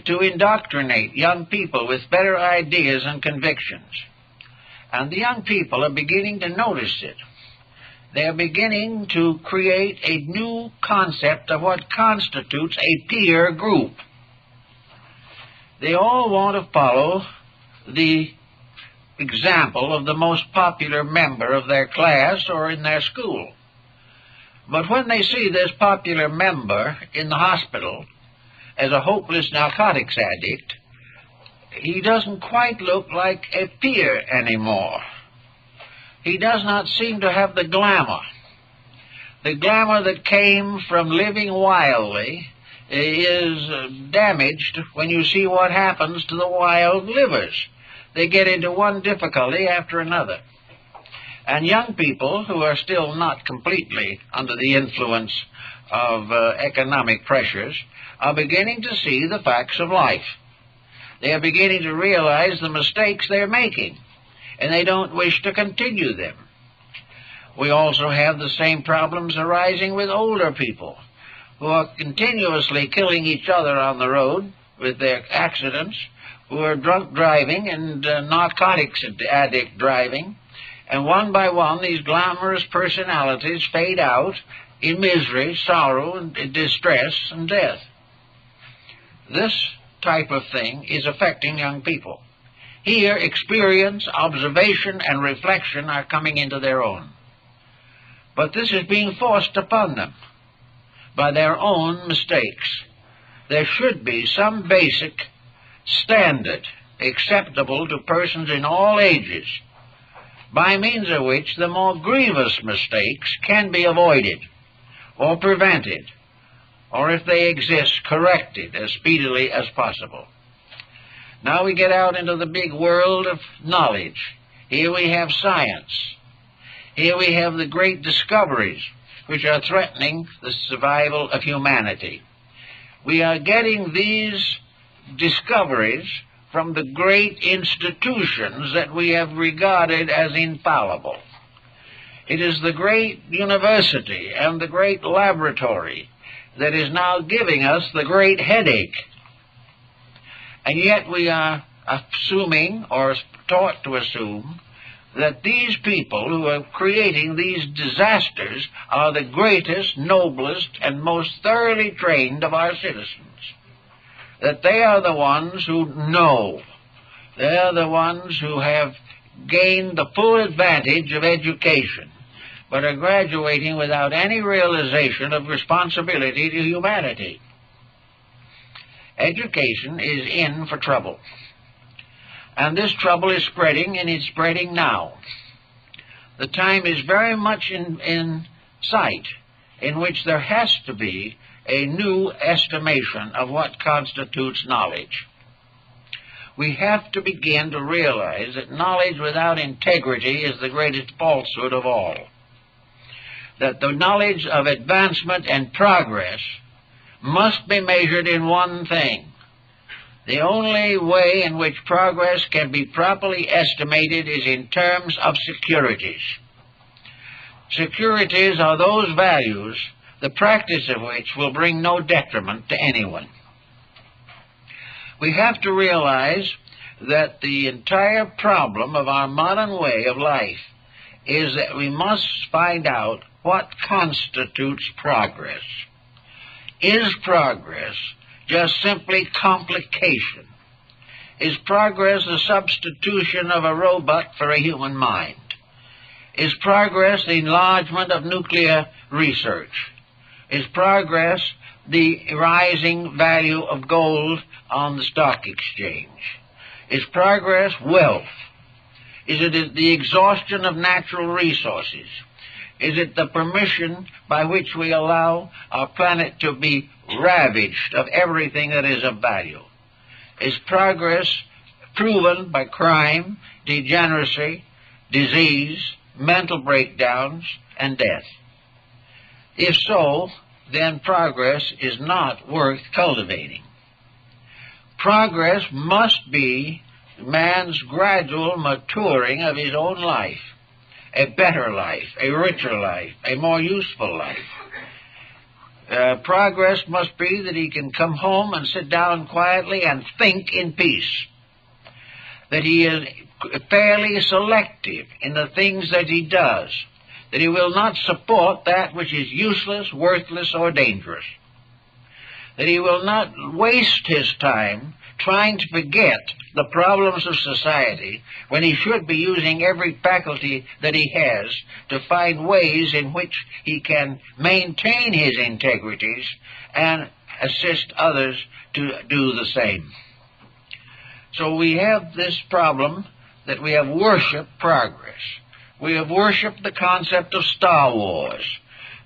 to indoctrinate young people with better ideas and convictions. And the young people are beginning to notice it. They are beginning to create a new concept of what constitutes a peer group. They all want to follow the example of the most popular member of their class or in their school. But when they see this popular member in the hospital as a hopeless narcotics addict, he doesn't quite look like a peer anymore. He does not seem to have the glamour. The glamour that came from living wildly is damaged when you see what happens to the wild livers. They get into one difficulty after another. And young people who are still not completely under the influence of economic pressures are beginning to see the facts of life. They are beginning to realize the mistakes they're making, and they don't wish to continue them. We also have the same problems arising with older people who are continuously killing each other on the road with their accidents, who are drunk driving and narcotics addict driving, and one by one these glamorous personalities fade out in misery, sorrow, and distress and death. This type of thing is affecting young people. Here, experience, observation, and reflection are coming into their own. But this is being forced upon them by their own mistakes. There should be some basic standard acceptable to persons in all ages, by means of which the more grievous mistakes can be avoided or prevented, or if they exist, corrected as speedily as possible. Now we get out into the big world of knowledge. Here we have science. Here we have the great discoveries which are threatening the survival of humanity. We are getting these discoveries from the great institutions that we have regarded as infallible. It is the great university and the great laboratory that is now giving us the great headache. And yet we are assuming, or taught to assume, that these people who are creating these disasters are the greatest, noblest, and most thoroughly trained of our citizens. That they are the ones who know. They are the ones who have gained the full advantage of education, but are graduating without any realization of responsibility to humanity. Education is in for trouble. And this trouble is spreading, and it's spreading now. The time is very much in sight in which there has to be a new estimation of what constitutes knowledge. We have to begin to realize that knowledge without integrity is the greatest falsehood of all. That the knowledge of advancement and progress must be measured in one thing. The only way in which progress can be properly estimated is in terms of securities. Securities are those values, the practice of which will bring no detriment to anyone. We have to realize that the entire problem of our modern way of life is that we must find out what constitutes progress. Is progress just simply complication? Is progress the substitution of a robot for a human mind? Is progress the enlargement of nuclear research? Is progress the rising value of gold on the stock exchange? Is progress wealth? Is it the exhaustion of natural resources? Is it the permission by which we allow our planet to be ravaged of everything that is of value? Is progress proven by crime, degeneracy, disease, mental breakdowns, and death? If so, then progress is not worth cultivating. Progress must be man's gradual maturing of his own life, a better life, a richer life, a more useful life. Progress must be that he can come home and sit down quietly and think in peace, that he is fairly selective in the things that he does, that he will not support that which is useless, worthless, or dangerous, that he will not waste his time trying to forget the problems of society when he should be using every faculty that he has to find ways in which he can maintain his integrities and assist others to do the same. So we have this problem that we have worshipped progress. We have worshipped the concept of Star Wars.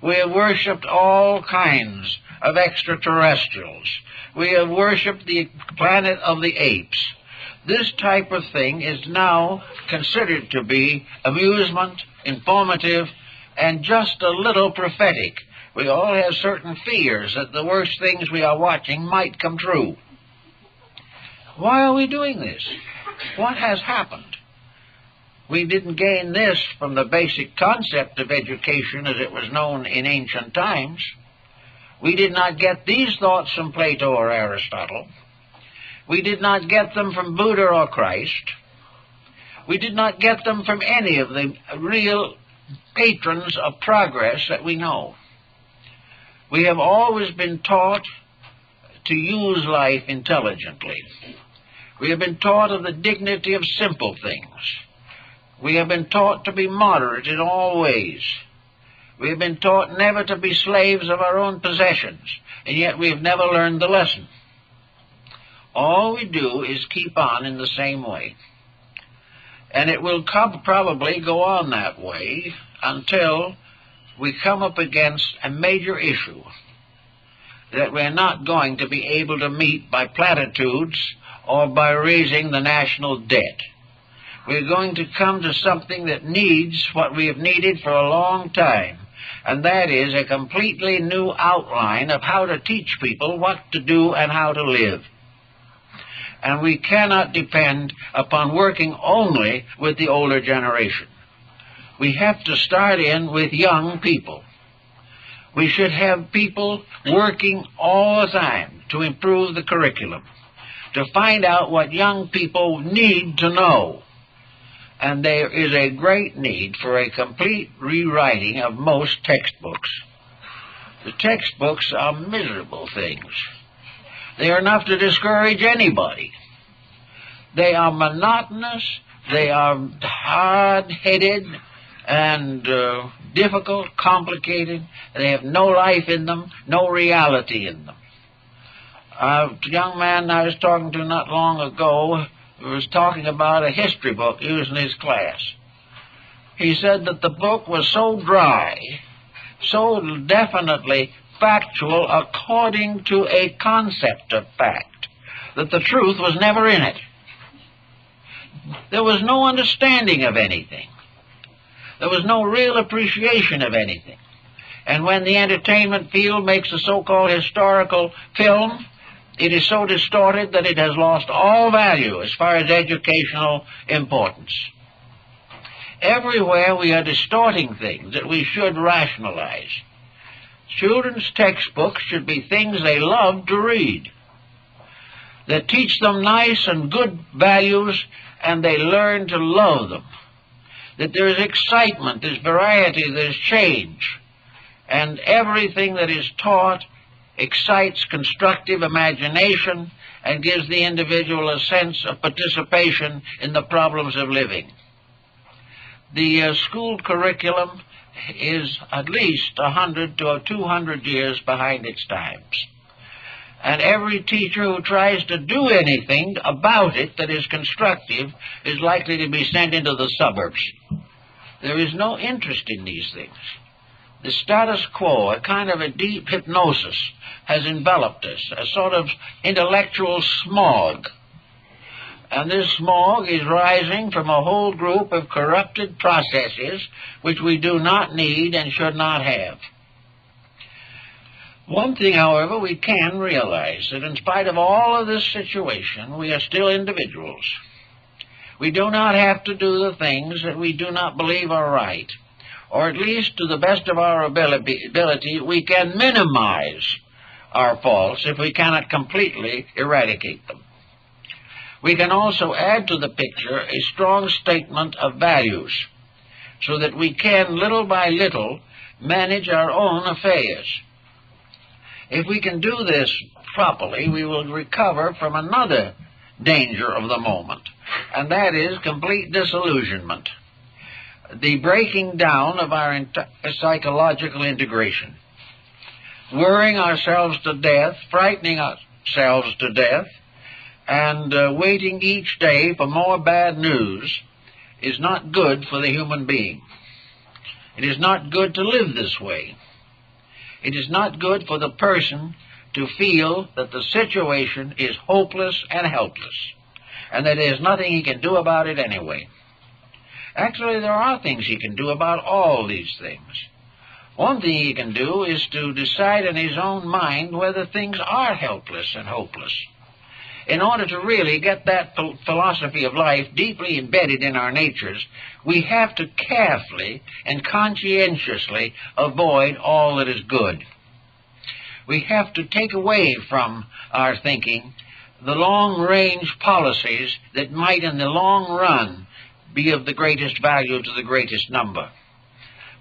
We have worshipped all kinds of extraterrestrials. We have worshipped the planet of the apes. This type of thing is now considered to be amusement, informative, and just a little prophetic. We all have certain fears that the worst things we are watching might come true. Why are we doing this? What has happened? We didn't gain this from the basic concept of education as it was known in ancient times. We did not get these thoughts from Plato or Aristotle. We did not get them from Buddha or Christ. We did not get them from any of the real patrons of progress that we know. We have always been taught to use life intelligently. We have been taught of the dignity of simple things. We have been taught to be moderate in all ways. We have been taught never to be slaves of our own possessions, and yet we have never learned the lesson. All we do is keep on in the same way. And it will probably go on that way until we come up against a major issue that we're not going to be able to meet by platitudes or by raising the national debt. We're going to come to something that needs what we have needed for a long time, and that is a completely new outline of how to teach people what to do and how to live. And we cannot depend upon working only with the older generation. We have to start in with young people. We should have people working all the time to improve the curriculum, to find out what young people need to know. And there is a great need for a complete rewriting of most textbooks. The textbooks are miserable things. They are enough to discourage anybody. They are monotonous, they are hard-headed and difficult, complicated. They have no life in them, no reality in them. A young man I was talking to not long ago was talking about a history book used in his class. He said that the book was so dry, so definitely factual according to a concept of fact, that the truth was never in it. There was no understanding of anything. There was no real appreciation of anything. And when the entertainment field makes a so-called historical film, it is so distorted that it has lost all value as far as educational importance. Everywhere we are distorting things that we should rationalize. Children's textbooks should be things they love to read, that teach them nice and good values, and they learn to love them. That there is excitement, there's variety, there's change, and everything that is taught excites constructive imagination and gives the individual a sense of participation in the problems of living. The school curriculum is at least 100 to 200 years behind its times. And every teacher who tries to do anything about it that is constructive is likely to be sent into the suburbs. There is no interest in these things. The status quo, a kind of a deep hypnosis, has enveloped us, a sort of intellectual smog. And this smog is rising from a whole group of corrupted processes which we do not need and should not have. One thing, however, we can realize, that in spite of all of this situation, we are still individuals. We do not have to do the things that we do not believe are right, or at least to the best of our ability, we can minimize our faults if we cannot completely eradicate them. We can also add to the picture a strong statement of values, so that we can, little by little, manage our own affairs. If we can do this properly, we will recover from another danger of the moment, and that is complete disillusionment, the breaking down of our psychological integration, worrying ourselves to death, frightening ourselves to death, and waiting each day for more bad news is not good for the human being. It is not good to live this way. It is not good for the person to feel that the situation is hopeless and helpless, and that there's nothing he can do about it anyway. Actually, there are things he can do about all these things. One thing he can do is to decide in his own mind whether things are helpless and hopeless. In order to really get that philosophy of life deeply embedded in our natures, we have to carefully and conscientiously avoid all that is good. We have to take away from our thinking the long-range policies that might in the long run be of the greatest value to the greatest number.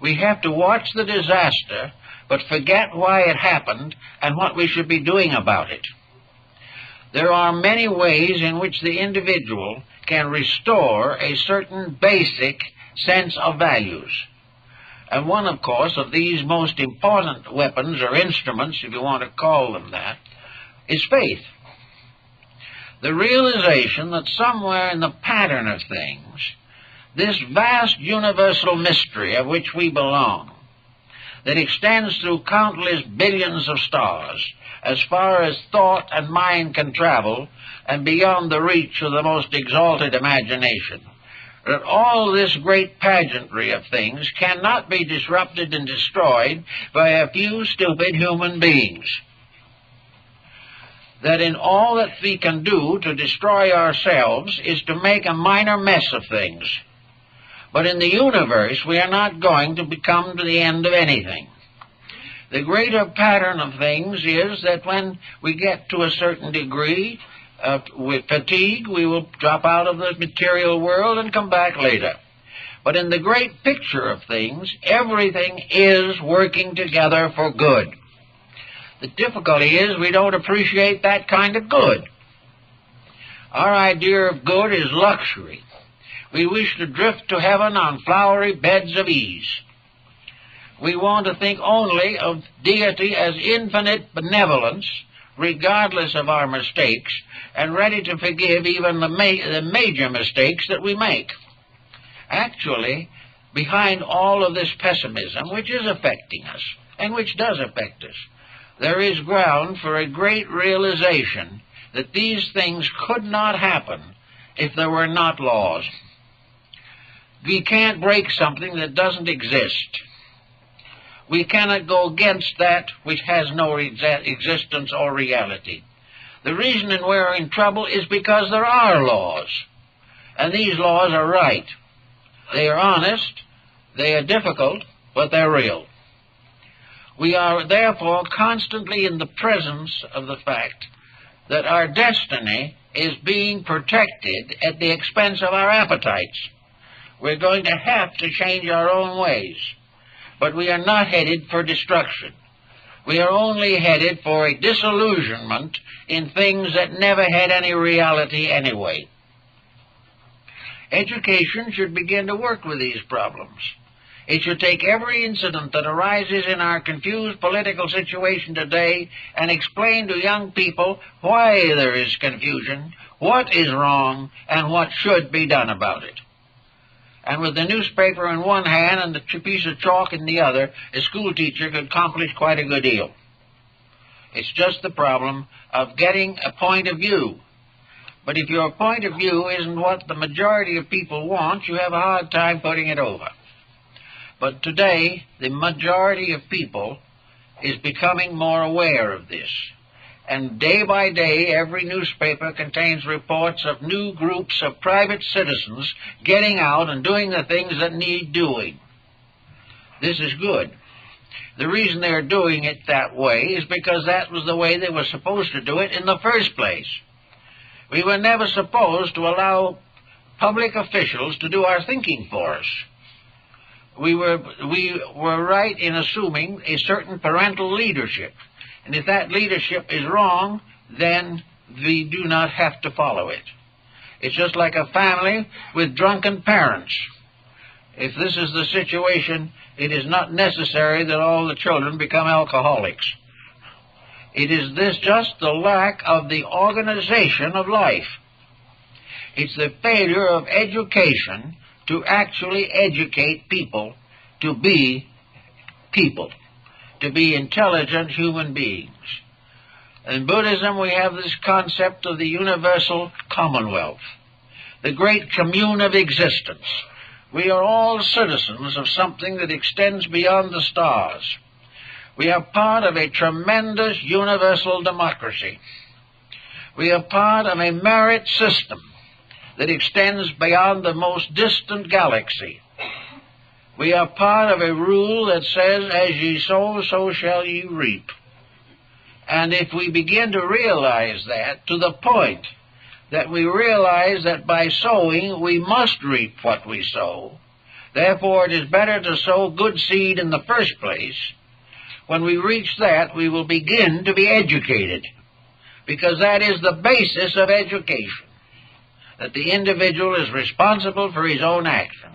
We have to watch the disaster, but forget why it happened and what we should be doing about it. There are many ways in which the individual can restore a certain basic sense of values. And one, of course, of these most important weapons or instruments, if you want to call them that, is faith. The realization that somewhere in the pattern of things, this vast universal mystery of which we belong, that extends through countless billions of stars, as far as thought and mind can travel, and beyond the reach of the most exalted imagination, that all this great pageantry of things cannot be disrupted and destroyed by a few stupid human beings. That in all that we can do to destroy ourselves is to make a minor mess of things. But in the universe, we are not going to become to the end of anything. The greater pattern of things is that when we get to a certain degree with fatigue, we will drop out of the material world and come back later. But in the great picture of things, everything is working together for good. The difficulty is we don't appreciate that kind of good. Our idea of good is luxury. We wish to drift to heaven on flowery beds of ease. We want to think only of deity as infinite benevolence, regardless of our mistakes, and ready to forgive even the major mistakes that we make. Actually, behind all of this pessimism, which is affecting us, and which does affect us, there is ground for a great realization that these things could not happen if there were not laws. We can't break something that doesn't exist. We cannot go against that which has no existence or reality. The reason that we're in trouble is because there are laws, and these laws are right. They are honest, they are difficult, but they're real. We are therefore constantly in the presence of the fact that our destiny is being protected at the expense of our appetites. We're going to have to change our own ways, but we are not headed for destruction. We are only headed for a disillusionment in things that never had any reality anyway. Education should begin to work with these problems. It should take every incident that arises in our confused political situation today and explain to young people why there is confusion, what is wrong, and what should be done about it. And with the newspaper in one hand and the piece of chalk in the other, a school teacher could accomplish quite a good deal. It's just the problem of getting a point of view. But if your point of view isn't what the majority of people want, you have a hard time putting it over. But today, the majority of people is becoming more aware of this. And day by day, every newspaper contains reports of new groups of private citizens getting out and doing the things that need doing. This is good. The reason they're doing it that way is because that was the way they were supposed to do it in the first place. We were never supposed to allow public officials to do our thinking for us. We were right in assuming a certain parental leadership. And if that leadership is wrong, then we do not have to follow it. It's just like a family with drunken parents. If this is the situation, it is not necessary that all the children become alcoholics. It is just the lack of the organization of life. It's the failure of education to actually educate people to be people, to be intelligent human beings. In Buddhism, we have this concept of the universal commonwealth, the great commune of existence. We are all citizens of something that extends beyond the stars. We are part of a tremendous universal democracy. We are part of a merit system that extends beyond the most distant galaxy. We are part of a rule that says, as ye sow, so shall ye reap. And if we begin to realize that to the point that we realize that by sowing we must reap what we sow, therefore it is better to sow good seed in the first place, when we reach that we will begin to be educated, because that is the basis of education, that the individual is responsible for his own actions,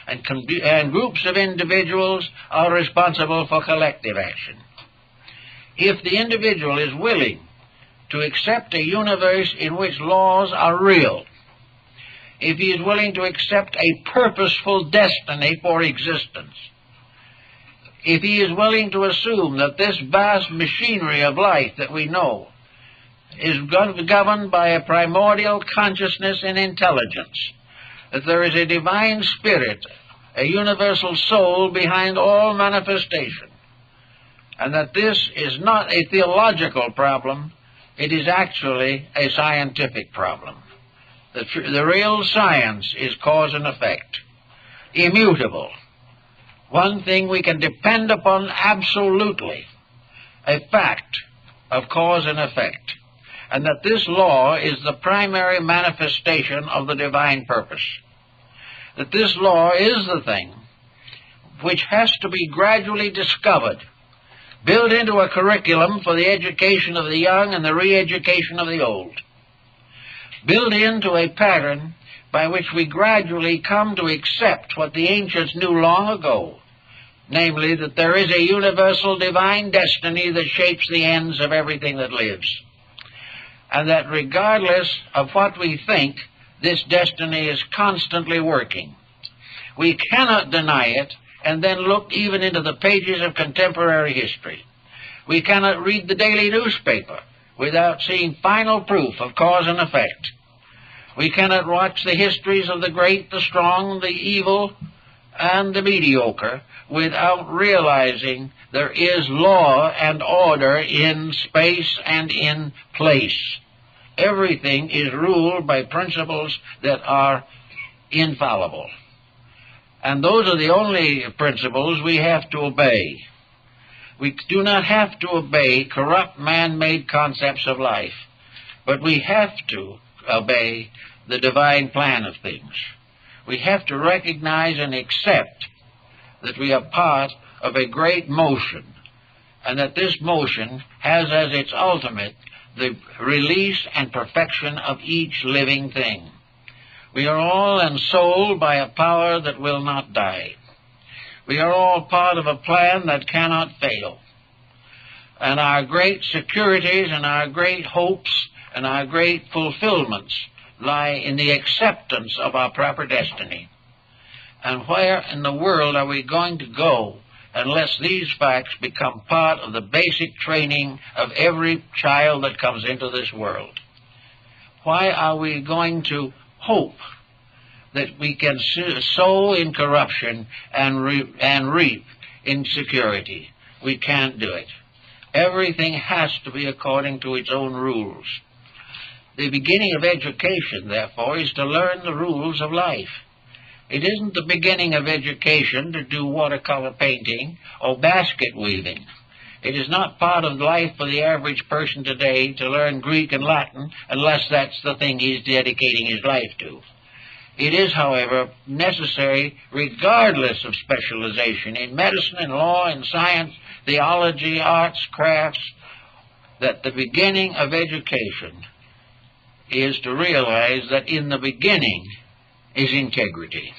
and groups of individuals are responsible for collective action. If the individual is willing to accept a universe in which laws are real, if he is willing to accept a purposeful destiny for existence, if he is willing to assume that this vast machinery of life that we know is governed by a primordial consciousness and intelligence, that there is a divine spirit, a universal soul behind all manifestation, and that this is not a theological problem, it is actually a scientific problem. The real science is cause and effect, immutable. One thing we can depend upon absolutely, a fact of cause and effect, and that this law is the primary manifestation of the divine purpose. That this law is the thing which has to be gradually discovered, built into a curriculum for the education of the young and the re-education of the old, built into a pattern by which we gradually come to accept what the ancients knew long ago, namely that there is a universal divine destiny that shapes the ends of everything that lives, and that regardless of what we think, this destiny is constantly working. We cannot deny it and then look even into the pages of contemporary history. We cannot read the daily newspaper without seeing final proof of cause and effect. We cannot watch the histories of the great, the strong, the evil, and the mediocre without realizing there is law and order in space and in place. Everything is ruled by principles that are infallible. And those are the only principles we have to obey. We do not have to obey corrupt man-made concepts of life, but we have to obey the divine plan of things. We have to recognize and accept that we are part of a great motion, and that this motion has as its ultimate the release and perfection of each living thing. We are all ensouled by a power that will not die. We are all part of a plan that cannot fail. And our great securities and our great hopes and our great fulfillments lie in the acceptance of our proper destiny. And where in the world are we going to go unless these facts become part of the basic training of every child that comes into this world? Why are we going to hope that we can sow in corruption and reap in security? we can't do it. Everything has to be according to its own rules. The beginning of education, therefore, is to learn the rules of life. It isn't the beginning of education to do watercolor painting or basket weaving. It is not part of life for the average person today to learn Greek and Latin unless that's the thing he's dedicating his life to. It is, however, necessary regardless of specialization in medicine and law and science, theology, arts, crafts, that the beginning of education is to realize that in the beginning is integrity,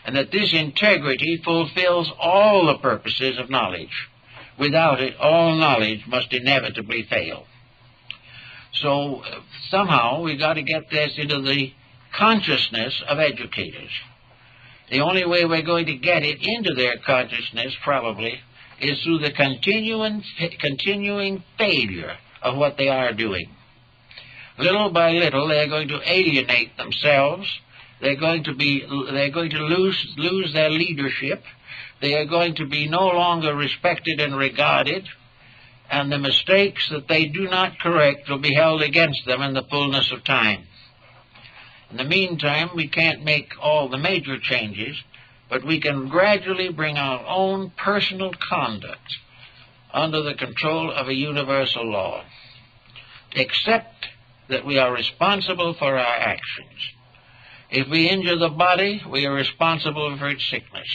and that this integrity fulfills all the purposes of knowledge. Without it, all knowledge must inevitably fail. So somehow we've got to get this into the consciousness of educators. The only way we're going to get it into their consciousness, probably, is through the continuing failure of what they are doing. Little by little, they're going to alienate themselves. They're going to lose their leadership. They are going to be no longer respected and regarded, and the mistakes that they do not correct will be held against them in the fullness of time. In the meantime, we can't make all the major changes, but we can gradually bring our own personal conduct under the control of a universal law. Accept that we are responsible for our actions. If we injure the body, we are responsible for its sickness.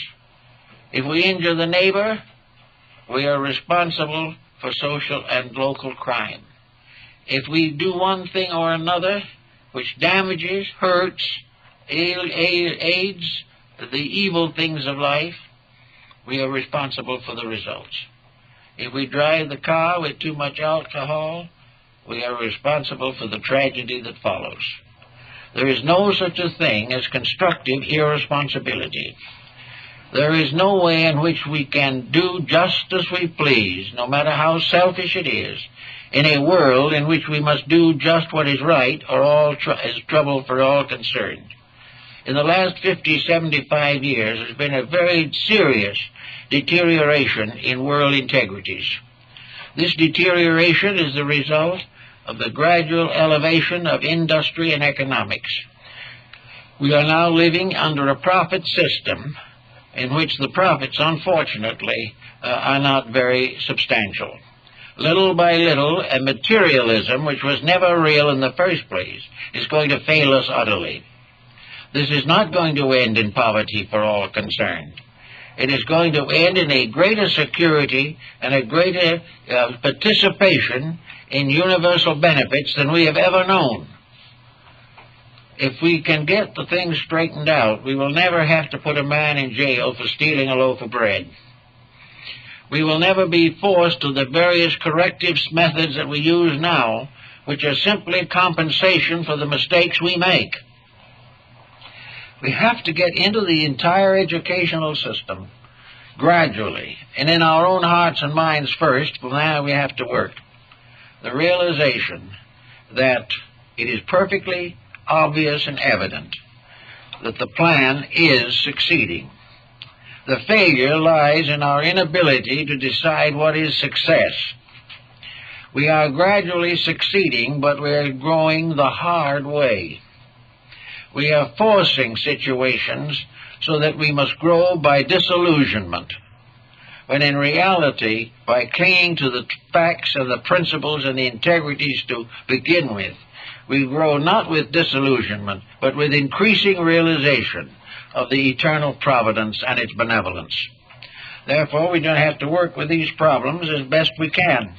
If we injure the neighbor, we are responsible for social and local crime. If we do one thing or another which damages, hurts, aids the evil things of life, we are responsible for the results. If we drive the car with too much alcohol, we are responsible for the tragedy that follows. There is no such a thing as constructive irresponsibility. There is no way in which we can do just as we please, no matter how selfish it is, in a world in which we must do just what is right or all is trouble for all concerned. In the last 50, 75 years, there's been a very serious deterioration in world integrities. This deterioration is the result of the gradual elevation of industry and economics. We are now living under a profit system in which the profits, unfortunately, are not very substantial. Little by little, a materialism, which was never real in the first place, is going to fail us utterly. This is not going to end in poverty for all concerned. It is going to end in a greater security and a greater participation in universal benefits than we have ever known. If we can get the things straightened out, we will never have to put a man in jail for stealing a loaf of bread. We will never be forced to the various corrective methods that we use now, which are simply compensation for the mistakes we make. We have to get into the entire educational system gradually, and in our own hearts and minds first. From there we have to work. The realization that it is perfectly obvious and evident that the plan is succeeding. The failure lies in our inability to decide what is success. We are gradually succeeding, but we are growing the hard way. We are forcing situations so that we must grow by disillusionment, when in reality, by clinging to the facts and the principles and the integrities to begin with, we grow not with disillusionment, but with increasing realization of the eternal providence and its benevolence. Therefore, we don't have to work with these problems as best we can.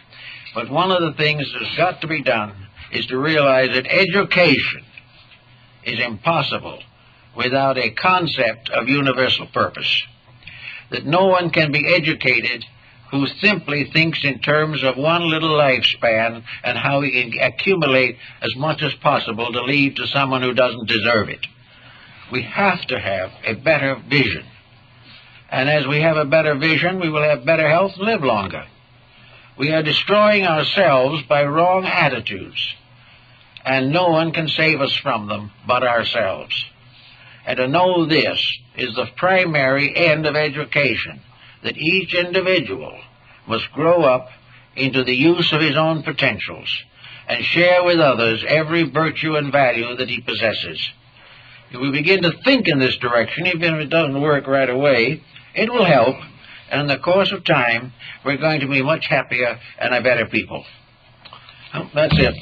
But one of the things that's got to be done is to realize that education is impossible without a concept of universal purpose. That no one can be educated who simply thinks in terms of one little lifespan and how he can accumulate as much as possible to leave to someone who doesn't deserve it. We have to have a better vision. And as we have a better vision, we will have better health and live longer. We are destroying ourselves by wrong attitudes, and no one can save us from them but ourselves. And to know this is the primary end of education, that each individual must grow up into the use of his own potentials and share with others every virtue and value that he possesses. If we begin to think in this direction, even if it doesn't work right away, it will help, and in the course of time, we're going to be much happier and a better people. Well, that's it.